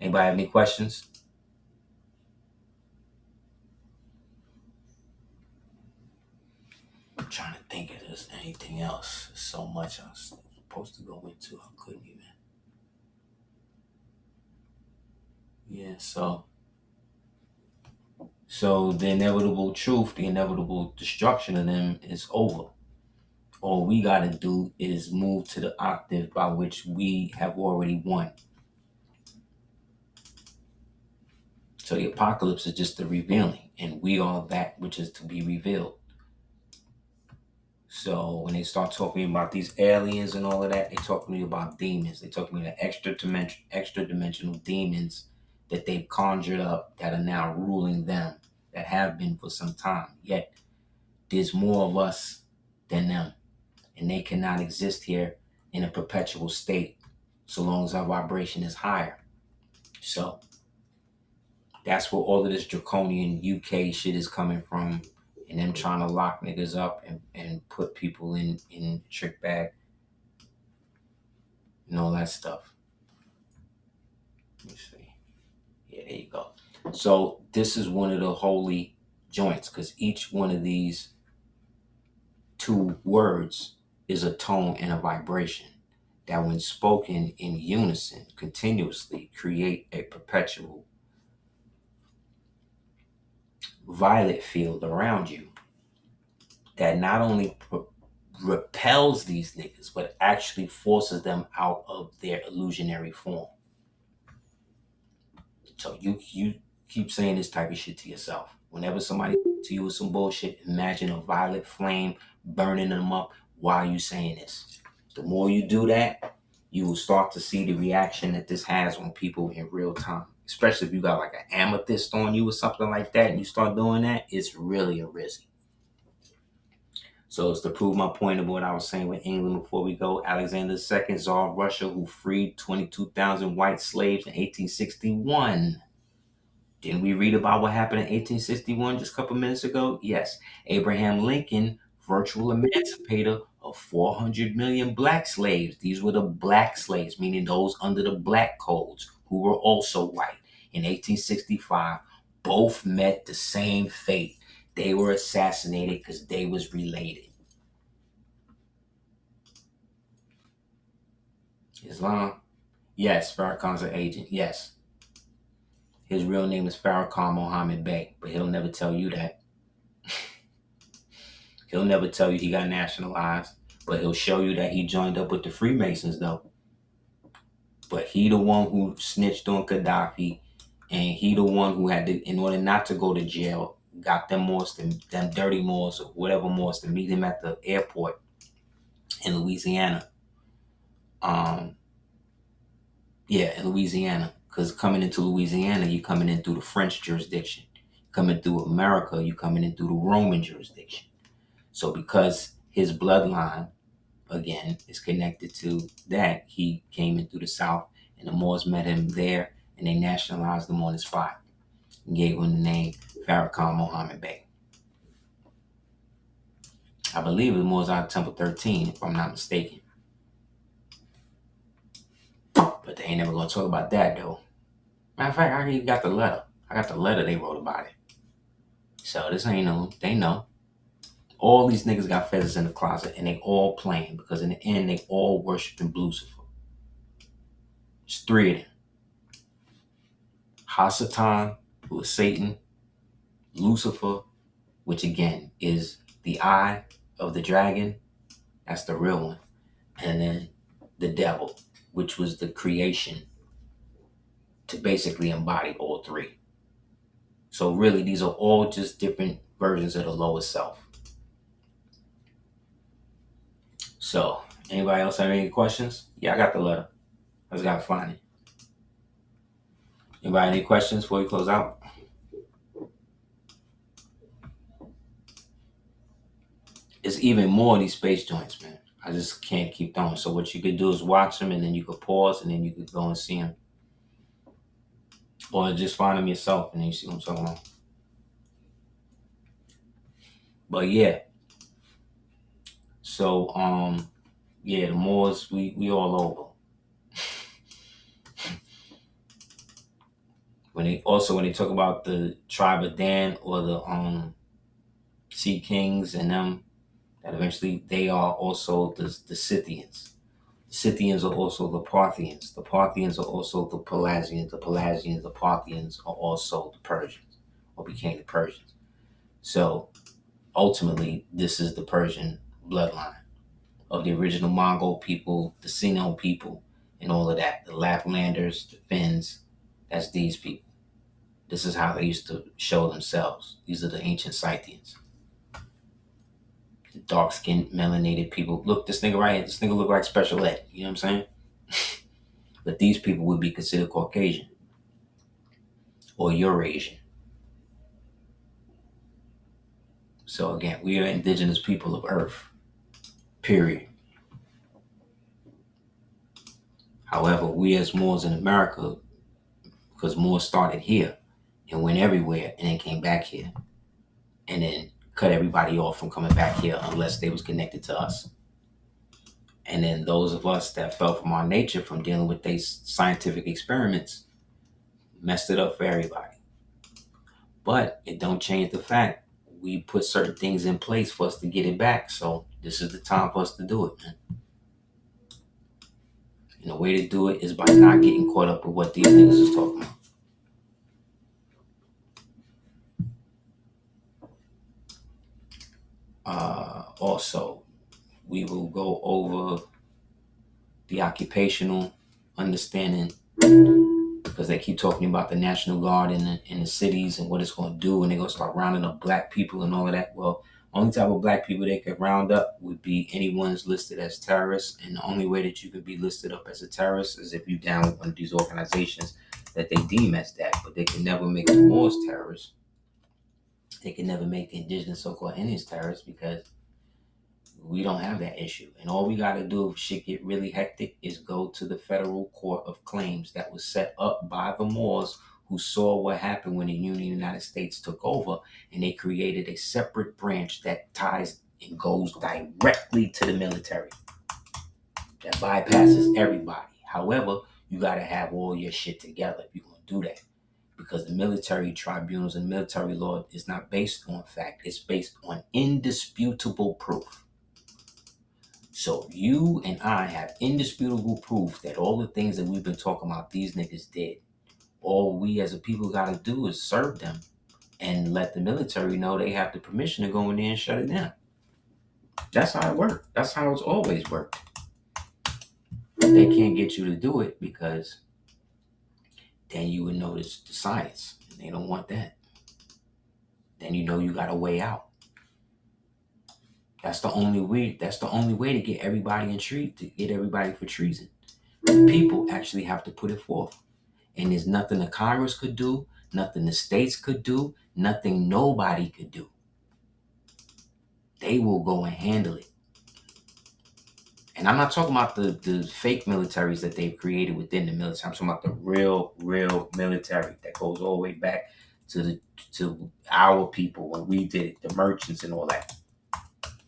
[SPEAKER 2] Anybody have any questions? I'm trying to think if there's anything else. There's so much I was supposed to go into. I couldn't even. Yeah, so the inevitable truth, the inevitable destruction of them is over. All we got to do is move to the octave by which we have already won. So the apocalypse is just the revealing, and we are that which is to be revealed. So when they start talking about these aliens and all of that, they talking to me about demons. They talking to me about extra dimensional demons that they've conjured up that are now ruling them, that have been for some time. Yet there's more of us than them, and they cannot exist here in a perpetual state so long as our vibration is higher. So that's where all of this draconian UK shit is coming from, and them trying to lock niggas up and put people in trick bag and all that stuff. Let me see. Yeah, there you go. So this is one of the holy joints, because each one of these two words is a tone and a vibration that when spoken in unison continuously create a perpetual violet field around you that not only repels these niggas but actually forces them out of their illusionary form. So you keep saying this type of shit to yourself. Whenever somebody to you with some bullshit, imagine a violet flame burning them up while you saying this. The more you do that, you will start to see the reaction that this has on people in real time. Especially if you got like an amethyst on you or something like that and you start doing that, it's really a risk. So it's to prove my point of what I was saying with England before we go. Alexander II, Tsar of Russia, who freed 22,000 white slaves in 1861. Didn't we read about what happened in 1861 just a couple minutes ago? Yes. Abraham Lincoln, virtual emancipator of 400 million black slaves. These were the black slaves, meaning those under the black codes who were also white. In 1865, both met the same fate. They were assassinated because they was related. Islam? Yes, Farrakhan's an agent. Yes. His real name is Farrakhan Mohammed Bey, but he'll never tell you that. He'll never tell you he got nationalized, but he'll show you that he joined up with the Freemasons, though. But he the one who snitched on Gaddafi, and he the one who had to, in order not to go to jail, got them Moors, them dirty Moors or whatever Moors, to meet him at the airport in Louisiana. In Louisiana, because coming into Louisiana, you're coming in through the French jurisdiction. Coming through America, you're coming in through the Roman jurisdiction. So because his bloodline, again, is connected to that, he came in through the South, and the Moors met him there, and they nationalized him on the spot and gave him the name Farrakhan Mohammed Bey. I believe it was out of Temple 13, if I'm not mistaken. But they ain't never gonna talk about that, though. Matter of fact, I already got the letter. I got the letter they wrote about it. So this ain't no, they know. All these niggas got feathers in the closet, and they all playing because in the end, they all worshiping Lucifer. It's three of them. Hasatan, who is Satan, Lucifer, which again is the eye of the dragon. That's the real one. And then the devil, which was the creation to basically embody all three. So really, these are all just different versions of the lower self. So, anybody else have any questions? Yeah, I got the letter. I just gotta find it. Anybody any questions before we close out? It's even more of these space joints, man. I just can't keep going. So what you could do is watch them, and then you could pause, and then you could go and see them. Or just find them yourself, and then you see what I'm talking about. But yeah. So, yeah, the Moors, we all over. When they talk about the tribe of Dan or the Sea Kings and them, that eventually they are also the Scythians. The Scythians are also the Parthians. The Parthians are also the Pelasgians. The Pelasgians, the Parthians are also the Persians, or became the Persians. So ultimately, this is the Persian bloodline of the original Mongol people, the Sino people, and all of that. The Laplanders, the Finns, that's these people. This is how they used to show themselves. These are the ancient Scythians. The dark-skinned, melanated people. Look, this nigga right here, this nigga look like special ed. You know what I'm saying? But these people would be considered Caucasian or Eurasian. So again, we are indigenous people of Earth. Period. However, we as Moors in America, because Moors started here and went everywhere and then came back here and then cut everybody off from coming back here unless they was connected to us. And then those of us that fell from our nature from dealing with these scientific experiments messed it up for everybody. But it don't change the fact we put certain things in place for us to get it back. So this is the time for us to do it, man. And the way to do it is by not getting caught up with what these niggas is talking about. Also, we will go over the occupational understanding because they keep talking about the National Guard in the cities and what it's going to do, and they're going to start rounding up black people and all of that. Well, only type of black people they could round up would be anyone's listed as terrorists, and the only way that you could be listed up as a terrorist is if you're down with one of these organizations that they deem as that, but they can never make the Moors terrorists. They can never make the indigenous so-called Indians terrorists because we don't have that issue. And all we got to do if shit get really hectic is go to the federal court of claims that was set up by the Moors who saw what happened when the United States took over, and they created a separate branch that ties and goes directly to the military. That bypasses everybody. However, you got to have all your shit together if you're going to do that. Because the military tribunals and military law is not based on fact. It's based on indisputable proof. So you and I have indisputable proof that all the things that we've been talking about, these niggas did. All we as a people got to do is serve them and let the military know they have the permission to go in there and shut it down. That's how it works. That's how it's always worked. But they can't get you to do it because then you would notice the science. And they don't want that. Then you know you got a way out. That's the only way. That's the only way to get everybody in to get everybody for treason. The people actually have to put it forth. And there's nothing the Congress could do, nothing the states could do, nothing nobody could do. They will go and handle it. And I'm not talking about the fake militaries that they've created within the military. I'm talking about the real military that goes all the way back to our people when we did it, the merchants and all that.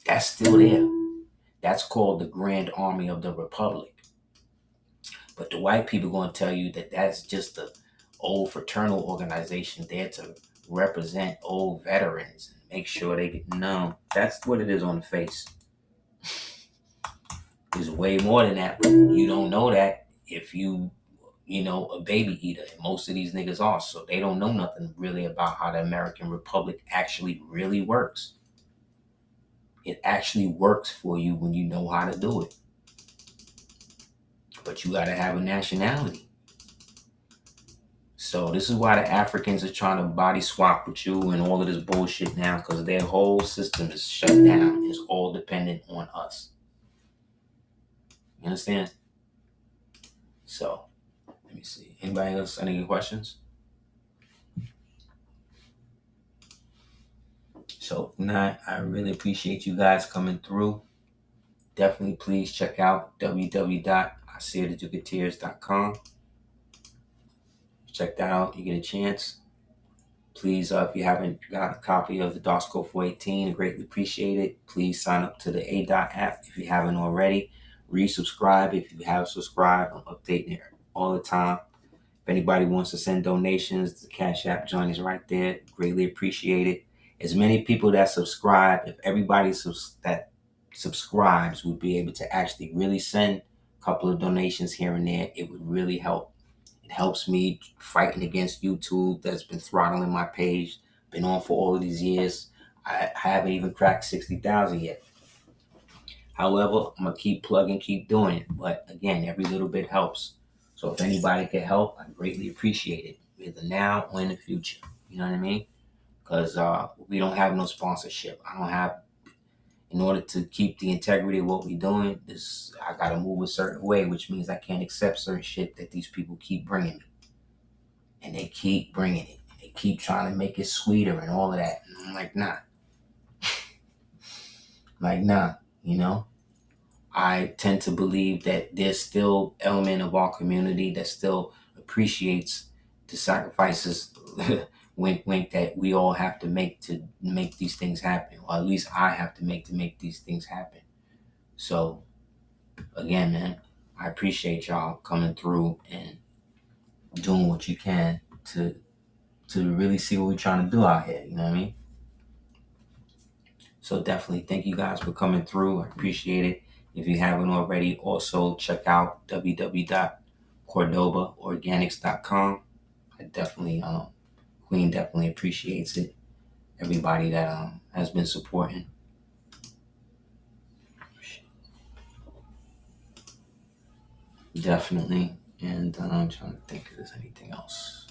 [SPEAKER 2] That's still there. That's called the Grand Army of the Republic. But the white people are going to tell you that that's just the old fraternal organization there to represent old veterans and make sure they get, no, that's what it is on the face. There's way more than that. You don't know that if you know, a baby eater. And most of these niggas are. So they don't know nothing really about how the American Republic actually really works. It actually works for you when you know how to do it. But you got to have a nationality. So this is why the Africans are trying to body swap with you and all of this bullshit now, because their whole system is shut down. It's all dependent on us. You understand? So, let me see. Anybody else? Any questions? So, if not, I really appreciate you guys coming through. Definitely please check out www.aseertheducateers.com. Check that out. You get a chance. Please, if you haven't got a copy of the DOSCO 418, I greatly appreciate it. Please sign up to the ADOT app if you haven't already. Resubscribe if you have subscribed. I'm updating it all the time. If anybody wants to send donations, the Cash App joint is right there. Greatly appreciate it. As many people that subscribe, if everybody that subscribes would be able to actually really send a couple of donations here and there, it would really help. It helps me fighting against YouTube that's been throttling my page. Been on for all of these years. I haven't even cracked 60,000 yet. However, I'm going to keep plugging, keep doing it. But again, every little bit helps. So if anybody can help, I greatly appreciate it. Either now or in the future. You know what I mean? Because we don't have no sponsorship. I don't have, in order to keep the integrity of what we're doing, I got to move a certain way, which means I can't accept certain shit that these people keep bringing me. And they keep bringing it. They keep trying to make it sweeter and all of that. And I'm like, nah. You know? I tend to believe that there's still element of our community that still appreciates the sacrifices, wink, wink, that we all have to make these things happen. Or at least I have to make these things happen. So, again, man, I appreciate y'all coming through and doing what you can to really see what we're trying to do out here. You know what I mean? So definitely thank you guys for coming through. I appreciate it. If you haven't already, also check out www.cordobaorganics.com. I definitely, Queen definitely appreciates it. Everybody that has been supporting. Definitely. And I'm trying to think if there's anything else.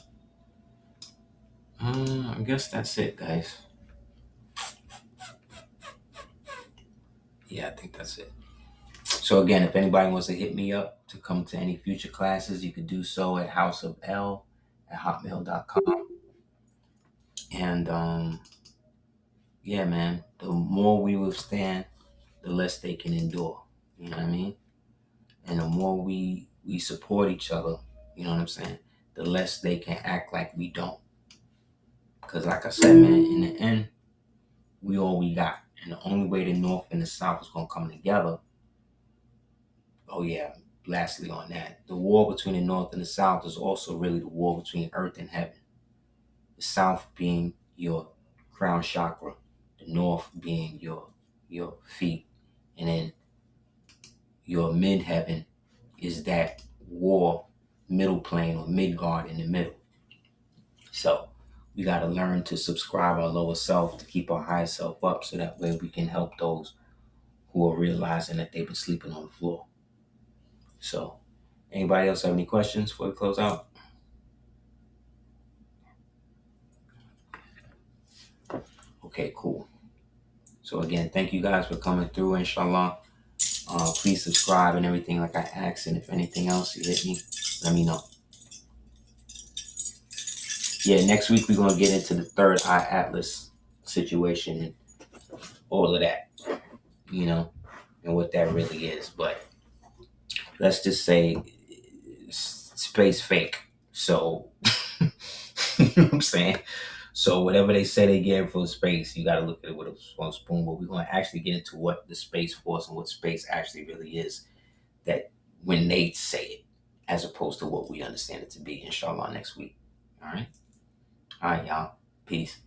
[SPEAKER 2] I guess that's it, guys. Yeah, I think that's it. So again, if anybody wants to hit me up to come to any future classes, you could do so at houseofl@hotmail.com. And yeah, man, the more we withstand, the less they can endure. You know what I mean? And the more we support each other, you know what I'm saying, the less they can act like we don't. Because like I said, man, in the end, we all we got. And the only way the North and the South is going to come together. Oh yeah, lastly on that, the war between the North and the South is also really the war between earth and heaven. The South being your crown chakra, the North being your feet, and then your mid-heaven is that war middle plane or Midgard in the middle. So we got to learn to subscribe our lower self to keep our higher self up, so that way we can help those who are realizing that they've been sleeping on the floor. So anybody else have any questions before we close out? Okay, cool. So again, thank you guys for coming through, inshallah. Please subscribe and everything like I asked. And if anything else you hit me, let me know. Yeah, next week we're going to get into the third eye atlas situation and all of that, you know, and what that really is. But let's just say space fake. So, you know what I'm saying? So whatever they say they get from space, you got to look at it with a one spoon. But we're going to actually get into what the Space Force and what space actually really is, that when they say it, as opposed to what we understand it to be, inshallah, next week. All right? All right, y'all. Peace.